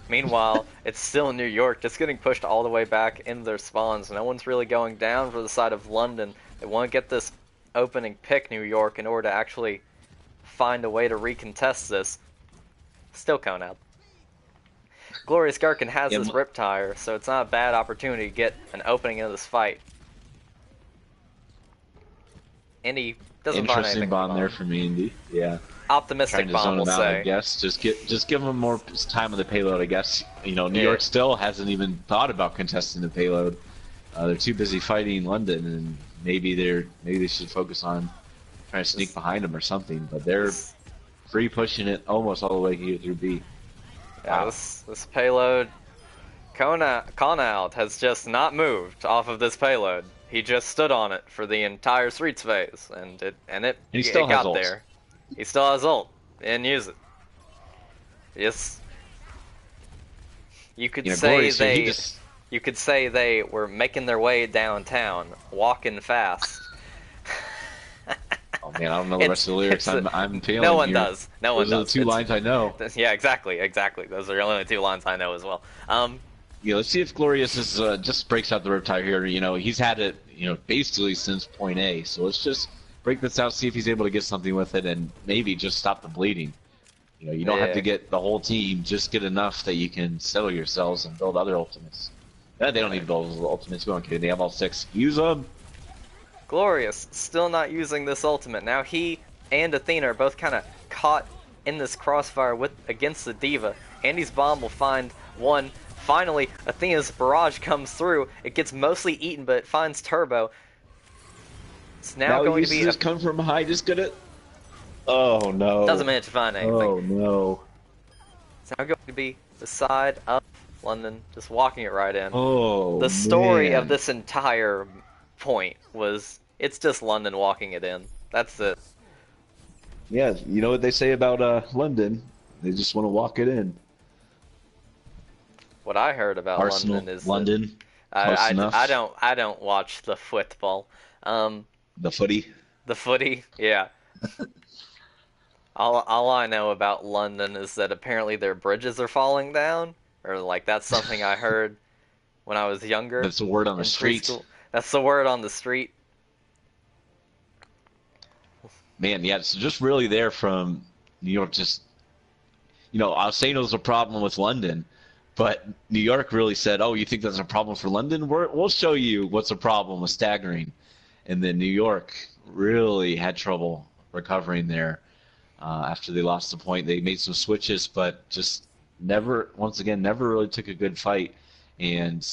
S1: Meanwhile, it's still New York, just getting pushed all the way back into their spawns. No one's really going down for the side of London. They want to get this opening pick, New York, in order to actually find a way to recontest this. Still Conal. Glorious Gherkin has this Riptire, so it's not a bad opportunity to get an opening into this fight. and he doesn't find
S2: Interesting
S1: anything on the
S2: bomb there
S1: bomb.
S2: from Indy. Yeah. Trying
S1: Optimistic
S2: to
S1: bomb,
S2: zone
S1: we'll
S2: him out, I
S1: say.
S2: guess. Just give him more time on the payload, I guess. New
S1: Yeah.
S2: York still hasn't even thought about contesting the payload. They're too busy fighting London, and maybe they should focus on trying to sneak
S1: This,
S2: behind them or something. But they're
S1: this,
S2: free pushing it almost all the way here through B.
S1: yeah,
S2: Wow.
S1: this payload, Conout has just not moved off of this payload. He just stood on it for the entire streets phase, and
S2: And he still
S1: it
S2: has
S1: got
S2: ult.
S1: there. He still has ult. And use it. Yes. You could say
S2: Glorious here. He
S1: they
S2: just
S1: you could say they were making their way downtown, walking fast.
S2: Oh man, I don't know the rest of the lyrics. I'm failing
S1: no one
S2: here.
S1: does. No one
S2: Those are the
S1: does.
S2: two lines I know.
S1: Yeah, exactly. Those are the only two lines I know as well.
S2: Yeah, let's see if Glorious is just breaks out the Riptide here. He's had it, basically since point A. So let's just break this out, see if he's able to get something with it, and maybe just stop the bleeding. You don't have
S1: Yeah.
S2: to get the whole team. Just get enough that you can settle yourselves and build other ultimates. They don't need to build those ultimates. We don't care. They have all 6. Use them.
S1: Glorious still not using this ultimate. Now he and Athena are both kind of caught in this crossfire against the Diva. Andy's bomb will find one. Finally, Athena's barrage comes through. It gets mostly eaten, but it finds Turbo. It's now going to be
S2: just come from behind. Just get it. Oh no.
S1: doesn't manage to find anything.
S2: Oh no.
S1: It's now going to be the side of London, just walking it right in.
S2: Oh.
S1: The story
S2: man.
S1: of this entire point was it's just London walking it in. That's it.
S2: Yeah, you know what they say about London? They just want to walk it in.
S1: What I heard about
S2: Arsenal,
S1: London is
S2: London,
S1: that
S2: close enough.
S1: I don't watch the football.
S2: The footy.
S1: The footy, yeah. All I know about London is that apparently their bridges are falling down, or like that's something I heard when I was younger.
S2: That's the word on the
S1: in
S2: street.
S1: preschool. That's the word on the street.
S2: Man, yeah, it's just really there from New York. Just I was saying it was a problem with London, but New York really said, "Oh, you think that's a problem for London? We'll show you what's a problem with staggering." And then New York really had trouble recovering there after they lost the point. They made some switches, but just never really took a good fight. And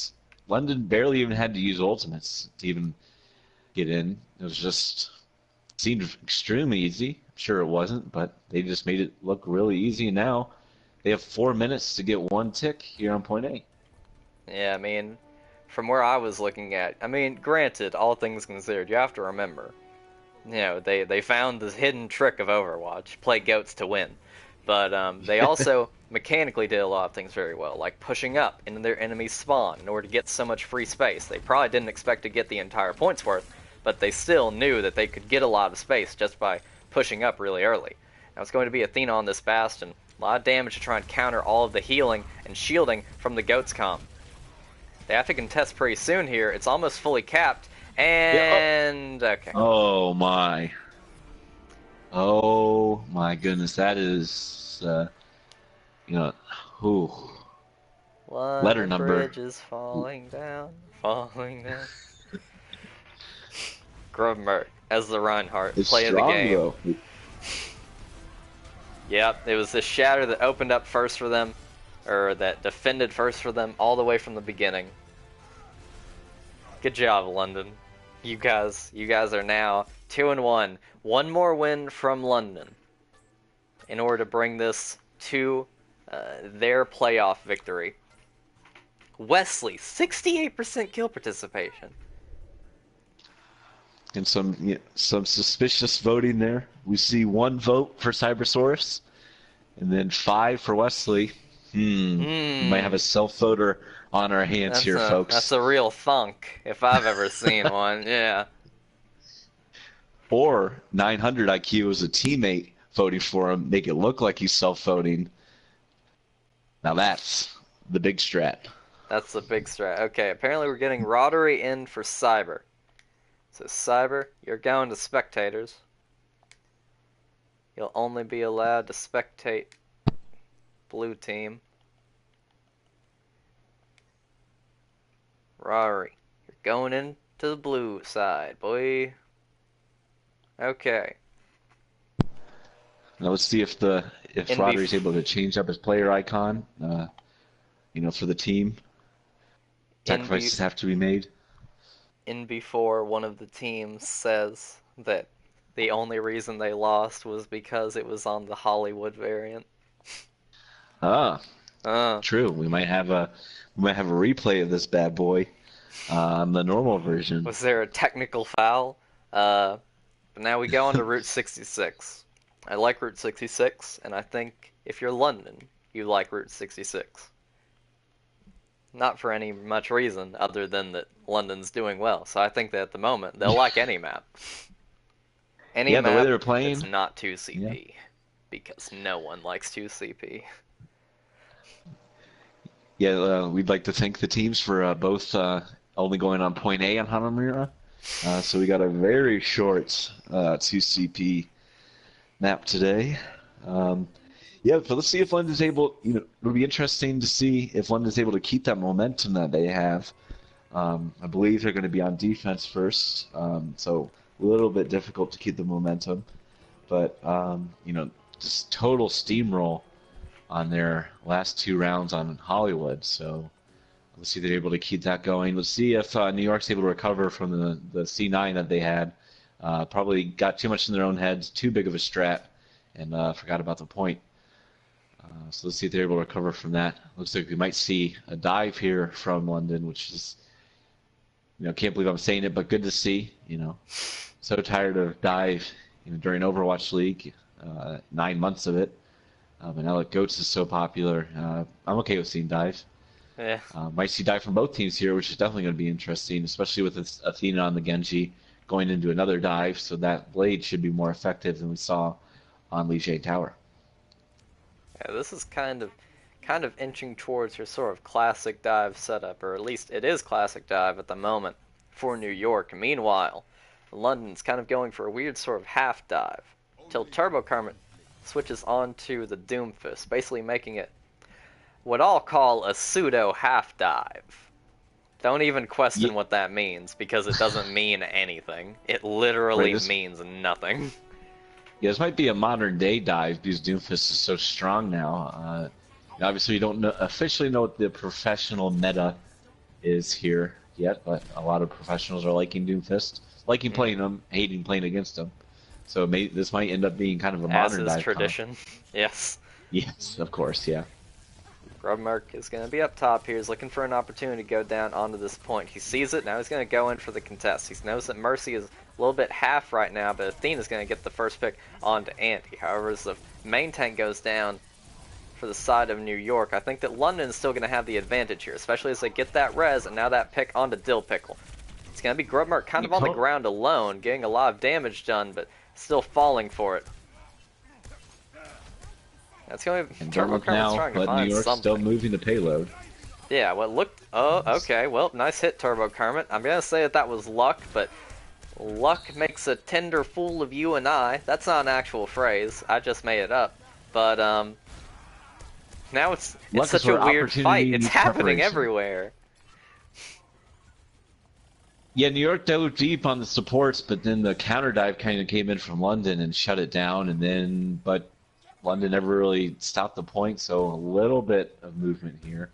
S2: London barely even had to use ultimates to even get in. It was just seemed extremely easy. I'm sure it wasn't, but they just made it look really easy. And now they have 4 minutes to get one tick here on point A.
S1: Yeah, I mean, from where I was looking at, I mean, granted, all things considered, you have to remember, they found this hidden trick of Overwatch, play goats to win. But they also mechanically did a lot of things very well, like pushing up into their enemy's spawn in order to get so much free space. They probably didn't expect to get the entire points worth, but they still knew that they could get a lot of space just by pushing up really early. Now it's going to be Athena on this Bastion. A lot of damage to try and counter all of the healing and shielding from the Goats comp. They have to contest pretty soon here. It's almost fully capped. And... okay.
S2: Oh my. Oh my goodness. That is, who? Letter number.
S1: Bridge is falling down, falling down. Grubmerk as the Reinhardt,
S2: It's
S1: play of the
S2: strong,
S1: game.
S2: though.
S1: Yep, it was the Shatter that opened up first for them, or that defended first for them all the way from the beginning. Good job, London. You guys are now 2-1. One more win from London in order to bring this to their playoff victory. Wesley, 68% kill participation.
S2: And some suspicious voting there. We see 1 vote for Cybersaurus, and then 5 for Wesley. We might have a self-voter on our hands here, folks.
S1: That's a real thunk, if I've ever seen one, yeah.
S2: Or 900 IQ as a teammate voting for him, make it look like he's self-voting. Now that's the big strat.
S1: That's the big strat. Okay, apparently we're getting Roddery in for Cyber. So Cyber, you're going to spectators. You'll only be allowed to spectate blue team. Roddery, you're going into the blue side, boy. Okay.
S2: Now let's see if
S1: In
S2: Roderi's
S1: bef
S2: able to change up his player icon. For the team,
S1: in be
S2: sacrifices have to be made.
S1: in before one of the teams says that the only reason they lost was because it was on the Hollywood variant.
S2: Ah,
S1: Uh,
S2: true. We might have a replay of this bad boy on the normal version.
S1: was there a technical foul? Uh, but now we go on to Route 66. I like Route 66, and I think if you're London, you like Route 66. Not for any much reason other than that London's doing well. So I think that at the moment they'll like any map. Any
S2: Yeah, the way
S1: map
S2: they were
S1: that's
S2: playing.
S1: not
S2: Yeah.
S1: 2CP. Because no one likes 2CP.
S2: Yeah, we'd like to thank the teams for both only going on point A on Hanamura. So we got a very short 2CP map today. Um, yeah, but let's see if London's able. It'll be interesting to see if London's able to keep that momentum that they have. I believe they're going to be on defense first, so a little bit difficult to keep the momentum. But just total steamroll on their last two rounds on Hollywood. So let's see if they're able to keep that going. Let's see if New York's able to recover from the C9 that they had. Probably got too much in their own heads, too big of a strat, and forgot about the point. So let's see if they're able to recover from that. Looks like we might see a dive here from London, which is, can't believe I'm saying it, but good to see. So tired of dive, during Overwatch League, 9 months of it. But now that Goats is so popular, I'm okay with seeing dive.
S1: Yeah.
S2: Might see dive from both teams here, which is definitely going to be interesting, especially with Athena on the Genji going into another dive. So that blade should be more effective than we saw on Ligier Tower.
S1: Yeah, this is kind of inching towards your sort of classic dive setup, or at least it is classic dive at the moment for New York. Meanwhile, London's kind of going for a weird sort of half dive till Turbo Kermit switches on to the Doomfist, basically making it what I'll call a pseudo half dive. Don't even question
S2: Yeah,
S1: what that means because it doesn't mean anything. It
S2: right.
S1: literally
S2: This
S1: means nothing.
S2: Yeah, this might be a modern day dive because Doomfist is so strong now. Obviously, we don't officially know what the professional meta is here yet, but a lot of professionals are liking Doomfist, liking playing
S1: Hmm.
S2: him, hating playing against him. So this might end up being kind of a
S1: As
S2: modern
S1: is
S2: dive comp.
S1: tradition. Yes.
S2: Yes, of course, yeah.
S1: Grubmark is going to be up top here. He's looking for an opportunity to go down onto this point. He sees it. Now he's going to go in for the contest. He knows that Mercy is a little bit half right now, but Athena's going to get the first pick onto Andy. However, as the main tank goes down for the side of New York, I think that London is still going to have the advantage here, especially as they get that res and now that pick onto Dill Pickle. It's going to be Grubmark kind of on the ground alone, getting a lot of damage done, but still falling for it. That's going to be
S2: And
S1: Turbo
S2: Dartmouth
S1: Kermit's
S2: now,
S1: trying to
S2: but New
S1: find
S2: York's still
S1: something.
S2: moving the payload.
S1: Yeah, well, look. Oh, okay. Well, nice hit, Turbo Kermit. I'm gonna say that was luck, but luck makes a tender fool of you and I. That's not an actual phrase. I just made it up. But now it's
S2: Luck is
S1: such a
S2: where
S1: weird fight.
S2: opportunity
S1: It's
S2: meets
S1: happening
S2: preparation.
S1: everywhere.
S2: Yeah, New York dove deep on the supports, but then the counter dive kind of came in from London and shut it down. But London never really stopped the point, so a little bit of movement here.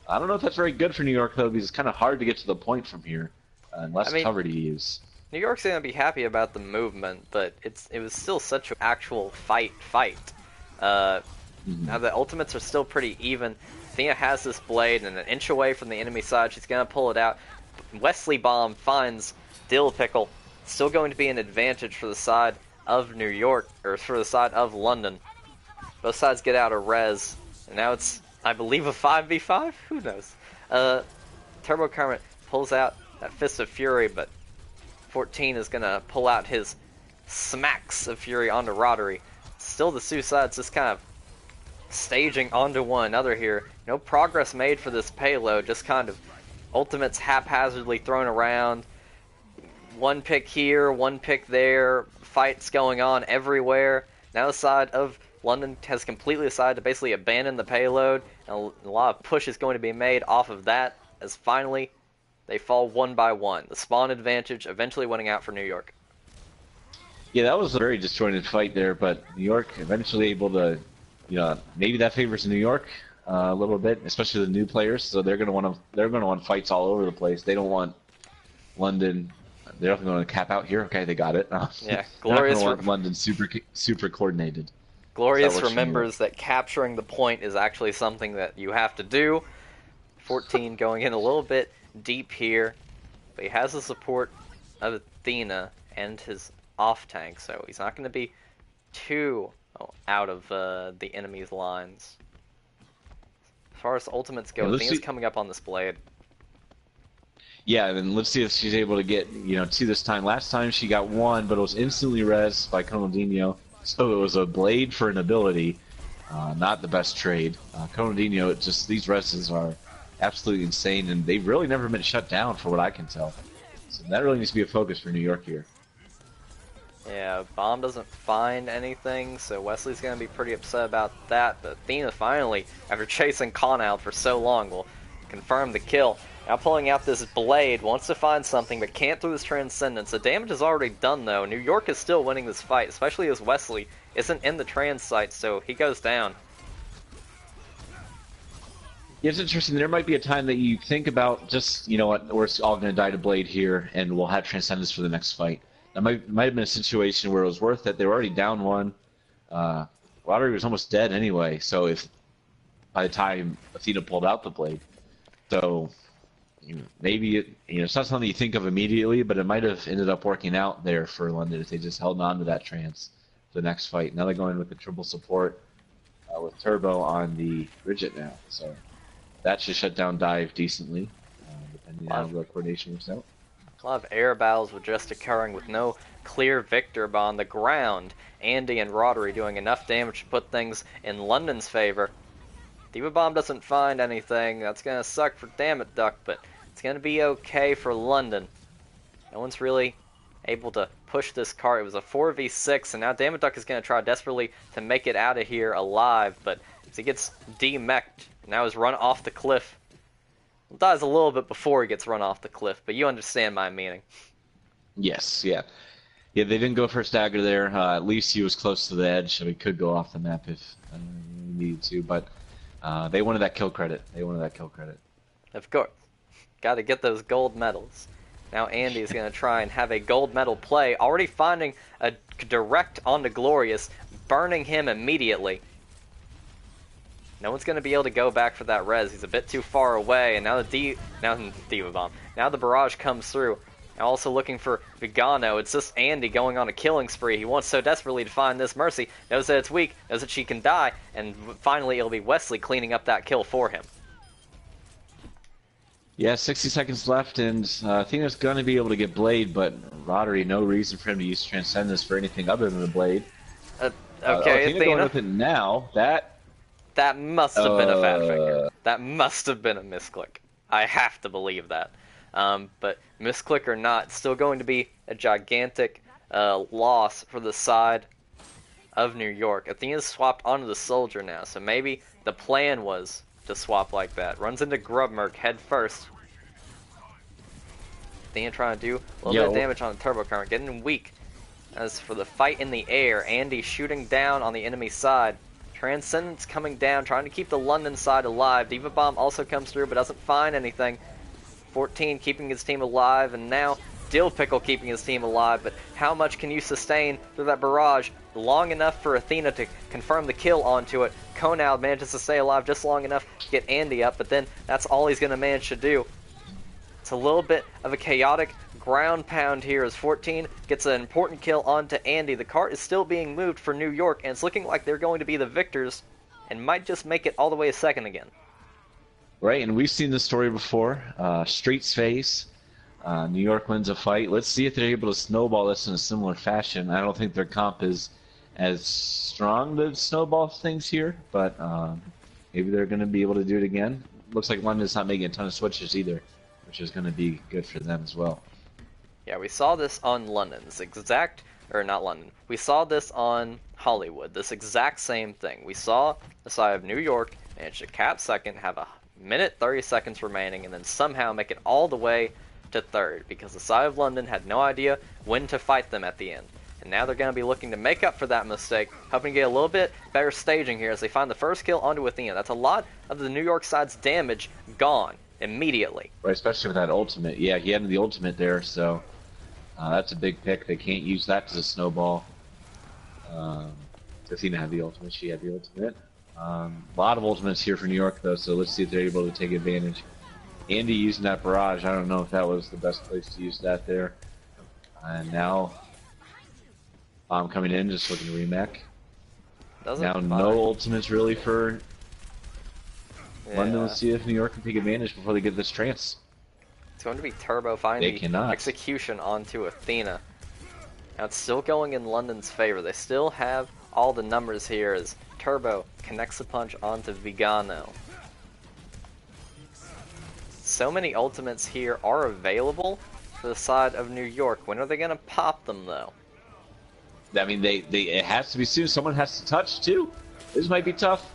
S2: I don't know if that's very good for New York though, because it's kind of hard to get to the point from here, and
S1: I
S2: less
S1: mean,
S2: cover to use.
S1: New York's gonna be happy about the movement, but it was still such an actual fight. Uh,
S2: Hmm.
S1: Now the ultimates are still pretty even. Athena has this blade, and an inch away from the enemy side, she's gonna pull it out. Wesley Bomb finds Dill Pickle. Still going to be an advantage for the side of New York, or for the side of London. Both sides get out a res, and now it's, I believe, a 5v5? Who knows? Turbo Kermit pulls out that Fist of Fury, but 14 is gonna pull out his smacks of Fury onto Roddery. Still the Suicide's just kind of staging onto one another here. No progress made for this payload, just kind of ultimates haphazardly thrown around. One pick here, one pick there, fights going on everywhere. Now the side of London has completely decided to basically abandon the payload, and a lot of push is going to be made off of that, as finally they fall one by one. The spawn advantage eventually winning out for New York.
S2: Yeah, that was a very disjointed fight there, but New York eventually able to, maybe that favors New York a little bit, especially the new players. So they're going to want fights all over the place. They don't want London. They're definitely going to cap out here. Okay, they got it.
S1: Yeah,
S2: They're not going to want London super coordinated. So that
S1: Glorious
S2: works for New York.
S1: remembers that capturing the point is actually something that you have to do. 14 going in a little bit deep here, but he has the support of Athena and his off tank, so he's not going to be too out of the enemy's lines. As far as ultimates go, Athena's coming up on this blade.
S2: Yeah, and let's see if she's able to get, two this time. Last time she got one, but it was instantly res by Conaldinho. So it was a blade for an ability, not the best trade. Conaldinho, these reses are absolutely insane, and they've really never been shut down for what I can tell. So that really needs to be a focus for New York here.
S1: Yeah, Bomb doesn't find anything, so Wesley's going to be pretty upset about that. But Athena finally, after chasing Con out for so long, will confirm the kill. Now pulling out this blade, wants to find something, but can't through this Transcendence. The damage is already done, though. New York is still winning this fight, especially as Wesley isn't in the trans site, so he goes down.
S2: Yeah, it's interesting. There might be a time that you think about just, what, we're all going to die to blade here, and we'll have Transcendence for the next fight. That might have been a situation where it was worth it. They were already down one. Lottery was almost dead anyway, so if by the time Athena pulled out the blade. So maybe it's not something you think of immediately, but it might have ended up working out there for London if they just held on to that trance for the next fight. Now they're going with the triple support with Turbo on the Bridget now, so that should shut down Dive decently, depending on how the coordination works out.
S1: A lot of air battles were just occurring with no clear victor, but on the ground, Andy and Roddery doing enough damage to put things in London's favor. Diva Bomb doesn't find anything. That's going to suck for Dammit Duck, but it's going to be okay for London. No one's really able to push this cart. It was a 4v6, and now Dammit Duck is going to try desperately to make it out of here alive, but as he gets de-mech'd, now he's run off the cliff. He dies a little bit before he gets run off the cliff, but you understand my meaning.
S2: Yes, yeah. Yeah, they didn't go for a stagger there. At least he was close to the edge, so he could go off the map if he needed to, but they wanted that kill credit.
S1: Of course. Got to get those gold medals. Now Andy's going to try and have a gold medal play, already finding a direct onto Glorious, burning him immediately. No one's going to be able to go back for that res. He's a bit too far away, and now the Diva Bomb. Now the barrage comes through. Now also looking for Vigano. It's just Andy going on a killing spree. He wants so desperately to find this Mercy. Knows that it's weak, knows that she can die, and finally it'll be Wesley cleaning up that kill for him.
S2: Yeah, 60 seconds left, and Athena's going to be able to get Blade, but Roddery, no reason for him to use Transcendence for anything other than the Blade.
S1: Okay,
S2: Athena going with it now.
S1: That must have been a fat finger. That must have been a misclick. I have to believe that. But misclick or not, still going to be a gigantic loss for the side of New York. Athena's swapped onto the Soldier now, so maybe the plan was to swap like that. Runs into Grubmerk head first. Athena trying to do a little bit of damage on the Turbo Current, getting weak. As for the fight in the air, Andy shooting down on the enemy side. Transcendence coming down, trying to keep the London side alive. Diva Bomb also comes through, but doesn't find anything. 14 keeping his team alive, and now Dill Pickle keeping his team alive, but how much can you sustain through that barrage? Long enough for Athena to confirm the kill onto it. Konal manages to stay alive just long enough to get Andy up, but then that's all he's going to manage to do. It's a little bit of a chaotic ground pound here as 14 gets an important kill onto Andy. The cart is still being moved for New York, and it's looking like they're going to be the victors and might just make it all the way a second again.
S2: Right, and we've seen this story before. Streets face. New York wins a fight. Let's see if they're able to snowball this in a similar fashion. I don't think their comp is as strong to snowball things here, but maybe they're going to be able to do it again. Looks like London's not making a ton of switches either, which is going to be good for them as well.
S1: Yeah, we saw this on London's exact, or not London. We saw this on Hollywood. This exact same thing. We saw the side of New York manage to cap second, have a minute 30 seconds remaining, and then somehow make it all the way to third because the side of London had no idea when to fight them at the end. And now they're going to be looking to make up for that mistake, hoping to get a little bit better staging here as they find the first kill onto Athena. That's a lot of the New York side's damage gone immediately.
S2: Right, especially with that ultimate. Yeah, he had the ultimate there, so that's a big pick. They can't use that as a snowball. Athena had the ultimate. She had the ultimate. A lot of ultimates here for New York, though, so let's see if they're able to take advantage. Andy using that barrage. I don't know if that was the best place to use that there. And now Bomb coming in, just looking to remake. Now no ultimates really for London. Let's see if New York can take advantage before they get this trance.
S1: It's going to be Turbo finding the execution onto Athena. Now it's still going in London's favor. They still have all the numbers here as Turbo connects a punch onto Vigano. So many ultimates here are available for the side of New York. When are they going to pop them, though?
S2: I mean, it has to be soon. Someone has to touch, too. This might be tough.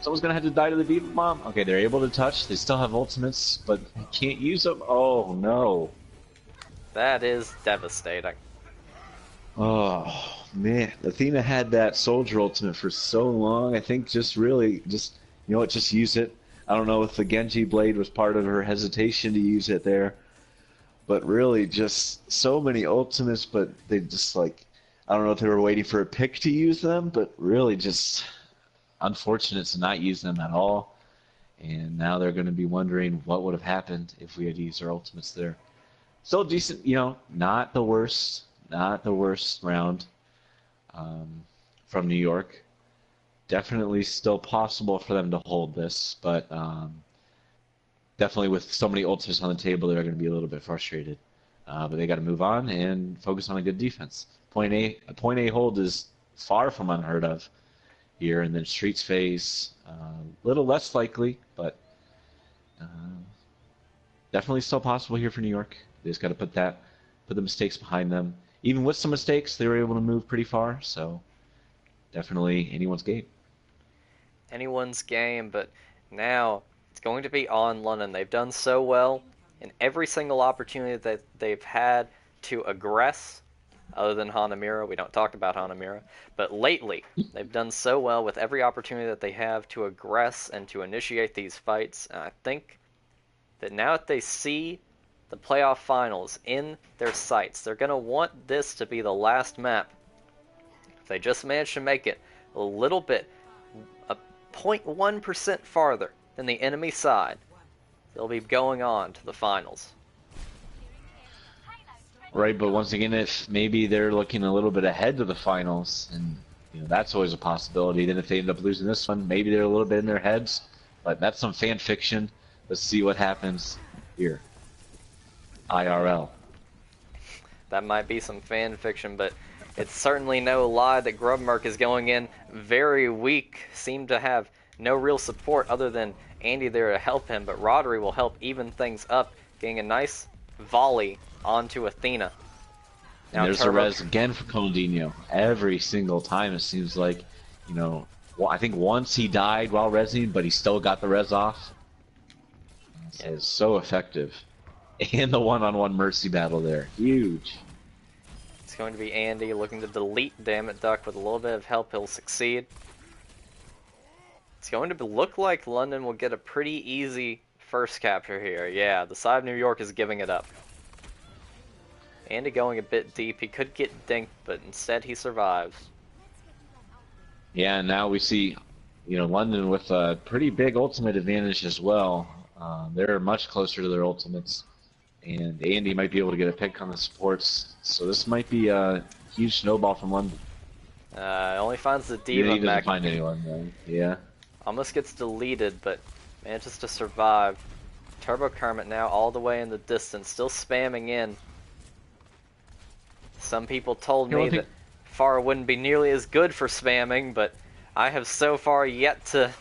S2: Someone's going to have to die to the Diva Bomb. Okay, they're able to touch. They still have ultimates, but they can't use them. Oh, no.
S1: That is devastating.
S2: Oh, man. Athena had that soldier ultimate for so long. I think just really, you know what, just use it. I don't know if the Genji blade was part of her hesitation to use it there. But really, just so many ultimates, but they just like, I don't know if they were waiting for a pick to use them, but really just unfortunate to not use them at all. And now they're going to be wondering what would have happened if we had used our ultimates there. Still decent, you know, not the worst round from New York. Definitely still possible for them to hold this, but definitely with so many ultimates on the table, they're going to be a little bit frustrated. But they got to move on and focus on a good defense. A point A hold is far from unheard of here, and then Streets phase, a little less likely, but definitely still possible here for New York. They just got to put the mistakes behind them. Even with some mistakes, they were able to move pretty far, so definitely anyone's game.
S1: Anyone's game, but now it's going to be on London. They've done so well in every single opportunity that they've had to aggress, other than Hanamura. We don't talk about Hanamura. But lately, they've done so well with every opportunity that they have to aggress and to initiate these fights. And I think that now that they see the playoff finals in their sights, they're going to want this to be the last map. If they just manage to make it a little bit, a 0.1% farther than the enemy side, they'll be going on to the finals.
S2: Right, but once again, if maybe they're looking a little bit ahead to the finals, and you know that's always a possibility. Then if they end up losing this one, maybe they're a little bit in their heads. But that's some fan fiction. Let's see what happens here. IRL.
S1: That might be some fan fiction, but it's certainly no lie that Grubmerk is going in very weak. Seemed to have no real support other than Andy there to help him, but Rodri will help even things up, getting a nice volley onto Athena.
S2: Now and there's a res again for Conaldinho. Every single time it seems like, you know, well, I think once he died while resing, but he still got the res off. So it's so effective. And the one-on-one mercy battle there. Huge.
S1: It's going to be Andy looking to delete Dammit Duck with a little bit of help. He'll succeed. It's going to look like London will get a pretty easy first capture here. Yeah, the side of New York is giving it up. Andy going a bit deep. He could get dinked, but instead he survives.
S2: Yeah, and now we see, you know, London with a pretty big ultimate advantage as well. They're much closer to their ultimates. And Andy might be able to get a pick on the supports. So this might be a huge snowball from London.
S1: Only finds the Diva
S2: he doesn't find anyone, though. Yeah.
S1: Almost gets deleted, but manages to survive. Turbo Kermit now all the way in the distance, still spamming in. Some people told me that Pharah wouldn't be nearly as good for spamming, but I have so far yet to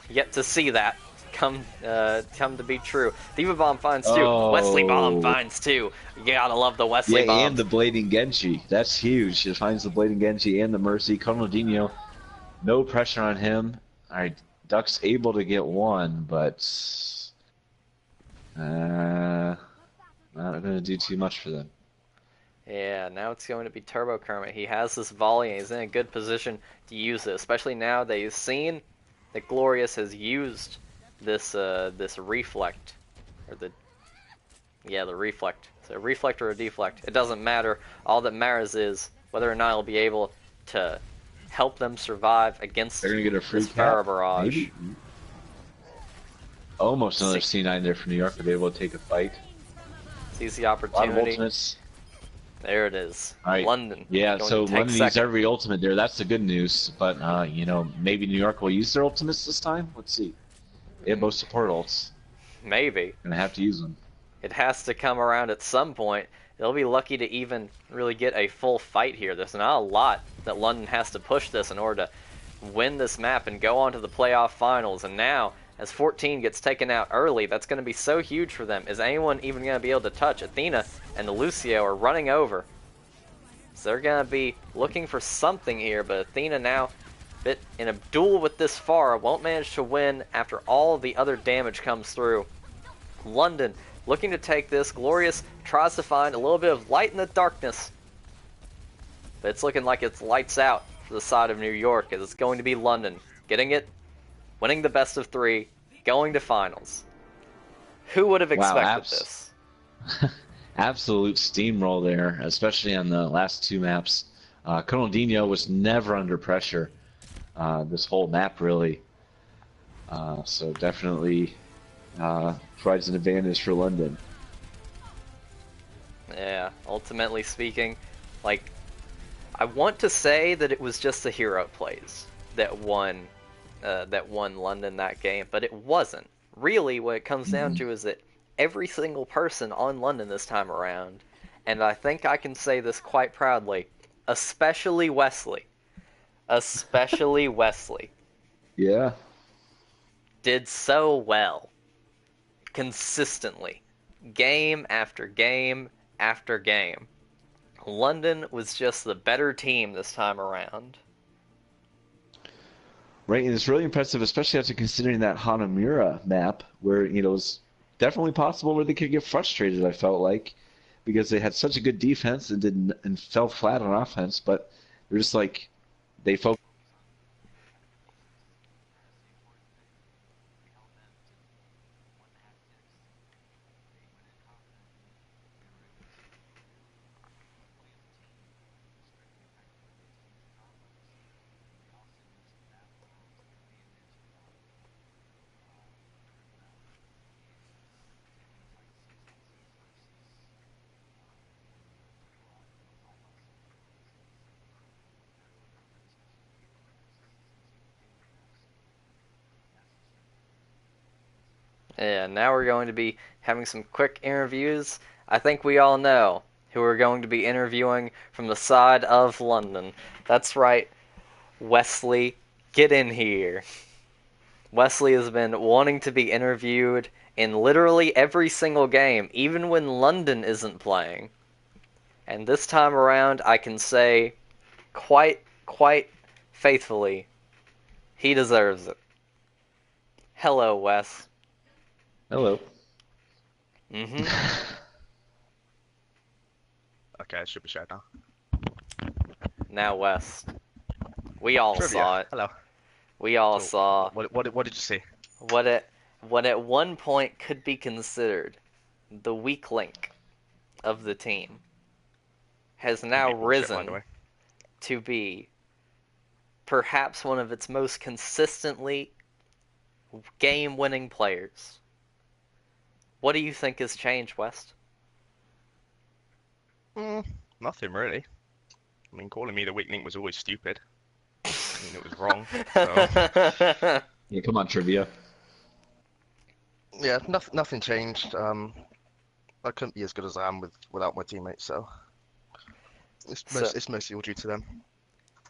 S1: see that come to be true. Diva Bomb finds two.
S2: Oh.
S1: Wesley Bomb finds two. You gotta love the Wesley Bomb.
S2: And the Blading Genji. That's huge. He finds the Blading Genji and the Mercy. Conaldinho, no pressure on him. Alright, Duck's able to get one, but not going to do too much for them.
S1: Yeah, now it's going to be Turbo Kermit. He has this volley and he's in a good position to use it, especially now that he's seen that Glorious has used this reflect, or the reflect. So reflect or a deflect, it doesn't matter. All that matters is whether or not he'll be able to help them survive
S2: They're
S1: against
S2: gonna get a free
S1: this
S2: cap,
S1: Pharaoh barrage.
S2: maybe. Almost another
S1: See,
S2: C9 there for New York to be able to take a fight.
S1: sees the
S2: A lot of
S1: opportunity.
S2: ultimates.
S1: There it is.
S2: All right.
S1: London
S2: Yeah,
S1: going to
S2: so
S1: take
S2: London used
S1: second.
S2: every ultimate there. That's the good news. But, maybe New York will use their ultimates this time? Let's see. They have both support ults.
S1: Maybe.
S2: Gonna have to use them.
S1: It has to come around at some point. They'll be lucky to even really get a full fight here. There's not a lot that London has to push this in order to win this map and go on to the playoff finals. And now, as 14 gets taken out early, that's going to be so huge for them. Is anyone even going to be able to touch? Athena and the Lucio are running over. So they're going to be looking for something here, but Athena now bit in a duel with this Pharah won't manage to win after all the other damage comes through. London looking to take this. Glorious tries to find a little bit of light in the darkness. But it's looking like it's lights out for the side of New York, as it's going to be London getting it, winning the best of 3, going to finals. Who would have expected this?
S2: Absolute steamroll there, especially on the last 2 maps. Colonel Dino was never under pressure this whole map, really. So definitely provides an advantage for London.
S1: Yeah, ultimately speaking, like, I want to say that it was just the hero plays that won London that game, but it wasn't. Really, what it comes down to is that every single person on London this time around, and I think I can say this quite proudly, especially Wesley,
S2: Yeah.
S1: did so well, consistently, game after game after game. London was just the better team this time around.
S2: Right, and it's really impressive, especially after considering that Hanamura map, where it was definitely possible where they could get frustrated. I felt like because they had such a good defense and didn't and fell flat on offense, but they're just like they focused.
S1: And now we're going to be having some quick interviews. I think we all know who we're going to be interviewing from the side of London. That's right, Wesley, get in here. Wesley has been wanting to be interviewed in literally every single game, even when London isn't playing. And this time around, I can say quite faithfully, he deserves it. Hello, Wes.
S2: Hello.
S1: Mm-hmm.
S3: Okay, it should be shared now.
S1: Now, Wes. We all
S3: Trivia.
S1: saw it.
S3: Hello.
S1: We all
S3: So,
S1: saw
S3: What did you see?
S1: what at one point could be considered the weak link of the team has now
S3: Complete bullshit, by the
S1: risen
S3: way.
S1: to be perhaps one of its most consistently game-winning players. What do you think has changed, West?
S3: Nothing really. I mean, calling me the weak link was always stupid. I mean, it was wrong. So
S2: Yeah, come on, trivia.
S3: yeah, nothing changed. I couldn't be as good as I am without my teammates, so
S1: So,
S3: it's mostly all due to them.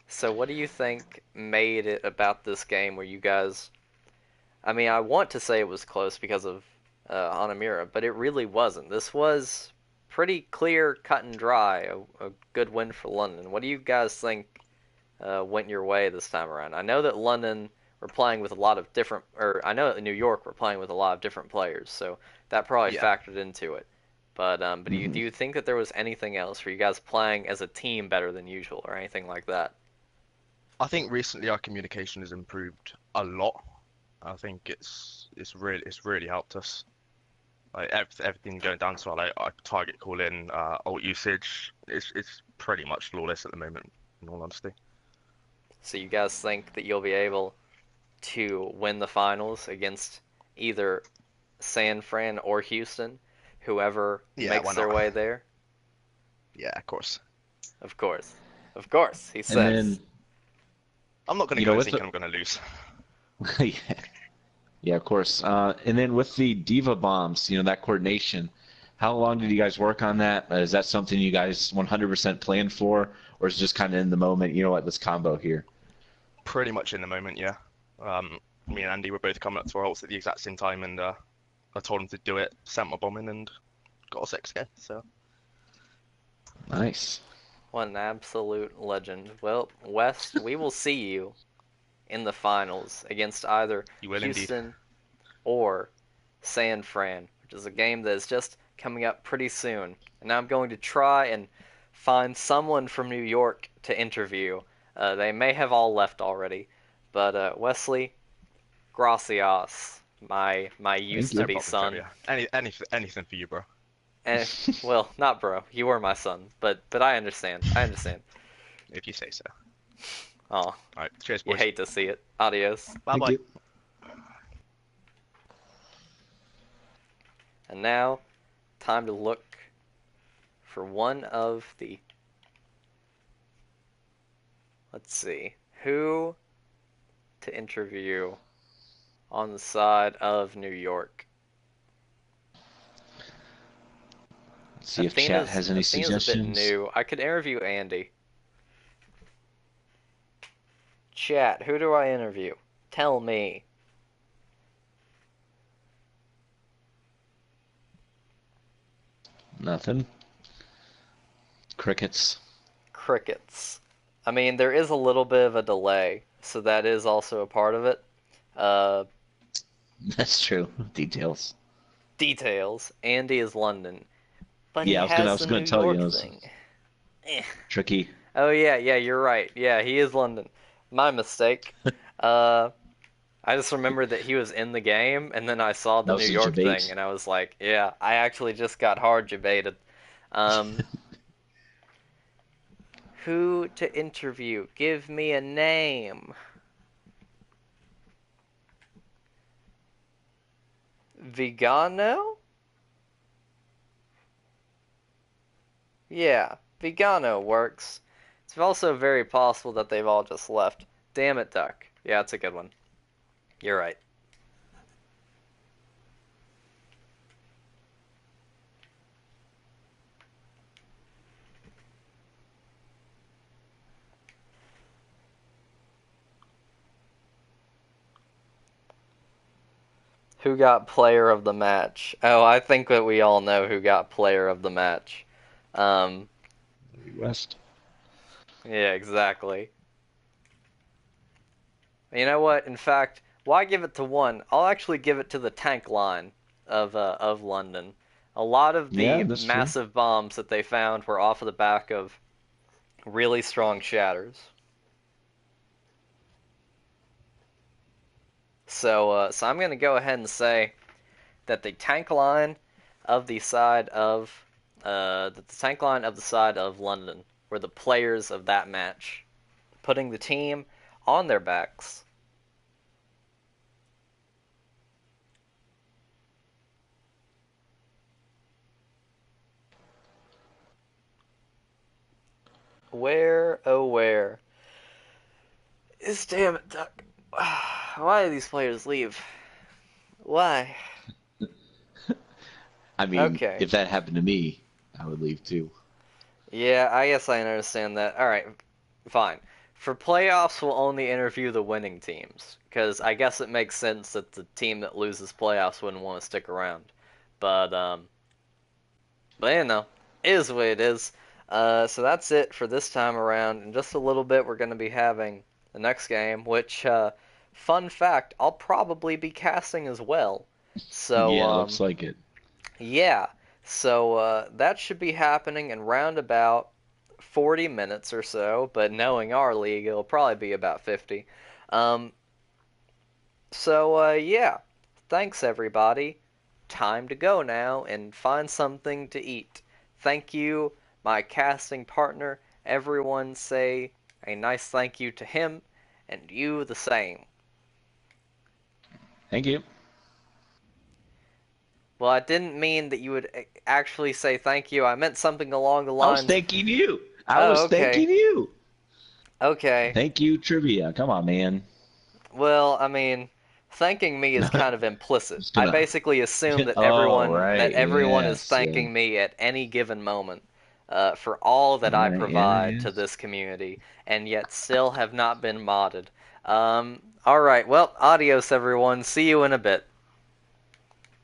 S1: so what do you think made it about this game where you guys? I mean, I want to say it was close because of Hanamura, but it really wasn't. This was pretty clear, cut and dry, a good win for London. What do you guys think went your way this time around? I know that London were playing with a lot of different, or I know that New York were playing with a lot of different players, so that probably
S3: Yeah.
S1: factored into it. But do you think that there was anything else? Were you guys playing as a team better than usual, or anything like that?
S3: I think recently our communication has improved a lot. I think it's really helped us. Like everything going down to our target call in, ult usage. It's pretty much flawless at the moment, in all honesty.
S1: So you guys think that you'll be able to win the finals against either San Fran or Houston, whoever
S3: Yeah, why
S1: makes their
S3: not?
S1: way there?
S3: Yeah, of course.
S1: Of course. Of course, he
S2: And
S1: says.
S2: then,
S3: I'm not going to
S2: you
S3: go
S2: know,
S3: in
S2: with the
S3: thinking I'm going to lose.
S2: yeah, yeah, of course. And then with the Diva bombs, that coordination, how long did you guys work on that? Is that something you guys 100% planned for, or is it just kind of in the moment? You know what? Let's combo here.
S3: Pretty much in the moment, yeah. Me and Andy were both coming up to our ults at the exact same time, and I told him to do it, sent my bomb in, and got us XK. So
S2: Nice.
S1: What an absolute legend. Well, West, we will see you in the finals against either
S3: you will indeed.
S1: Houston or San Fran, which is a game that is just coming up pretty soon. And I'm going to try and find someone from New York to interview. They may have all left already, but Wesley, gracias, my
S2: Thank
S1: used to
S3: No
S2: you.
S1: be
S3: problem,
S1: son.
S3: Trivia. Anything for you, bro.
S1: And well, not bro, you were my son, but I understand. I understand.
S3: If you say so.
S1: Oh,
S3: All right, cheers,
S1: you
S3: boys.
S1: hate to see it. Adios.
S3: Bye
S2: Thank
S3: bye.
S2: you.
S1: And now, time to look for one of the. Let's see. Who to interview on the side of New York?
S2: Let's see if chat has any
S1: Athena's a bit
S2: suggestions.
S1: new. I could interview Andy. Chat, who do I interview? Tell me.
S2: Nothing. Crickets.
S1: Crickets. I mean, there is a little bit of a delay, so that is also a part of it. Uh,
S2: That's true. Details.
S1: Details. Andy is London, but
S2: Yeah,
S1: he
S2: I
S1: has
S2: was
S1: the
S2: gonna
S1: New
S2: tell you,
S1: York
S2: it was
S1: thing. Eh.
S2: tricky.
S1: Oh yeah, you're right. Yeah, he is London. My mistake. Uh, I just remembered that he was in the game, and then I saw the
S2: That
S1: New
S2: was a
S1: York thing,
S2: debate.
S1: and I was like, yeah, I actually just got hard debated. Um, who to interview? Give me a name. Vigano? Yeah, Vigano works. It's also very possible that they've all just left. Damn it, Duck. Yeah, it's a good one. You're right. Who got player of the match? Oh, I think that we all know who got player of the match. Um,
S2: West.
S1: yeah, exactly. You know what? In fact, why give it to one? I'll actually give it to the tank line of London. A lot of
S2: Yeah,
S1: the
S2: that's true.
S1: massive bombs that they found were off of the back of really strong shatters. So I'm gonna go ahead and say that the tank line of the side of that the tank line of the side of London were the players of that match, putting the team on their backs. Where, oh where is damn it, Duck? Why do these players leave? Why?
S2: I mean,
S1: Okay.
S2: if that happened to me, I would leave too.
S1: Yeah, I guess I understand that. Alright, fine. For playoffs, we'll only interview the winning teams. Because I guess it makes sense that the team that loses playoffs wouldn't want to stick around. But, um, but you know, it is what it is. So that's it for this time around. In just a little bit, we're going to be having the next game, which, fun fact, I'll probably be casting as well. So,
S2: Yeah, looks like it.
S1: yeah. So that should be happening in round about 40 minutes or so, but knowing our league, it'll probably be about 50. Um, yeah, thanks everybody. Time to go now and find something to eat. Thank you, my casting partner. Everyone say a nice thank you to him, and you the same.
S2: Thank you.
S1: Well, I didn't mean that you would actually say thank you. I meant something along the
S2: I was
S1: lines.
S2: thanking you. I
S1: Oh,
S2: was
S1: okay.
S2: thanking you.
S1: Okay.
S2: Thank you, trivia. Come on, man.
S1: Well, I mean, thanking me is kind of implicit.
S2: Just
S1: I
S2: gonna.
S1: basically assume that
S2: Oh,
S1: that
S2: right.
S1: everyone is
S2: Yes. Yeah.
S1: thanking me at any given moment for all that I
S2: Right. Yeah.
S1: provide to
S2: Yes.
S1: this community, and yet still have not been modded. All right. Well, adios, everyone. See you in a bit.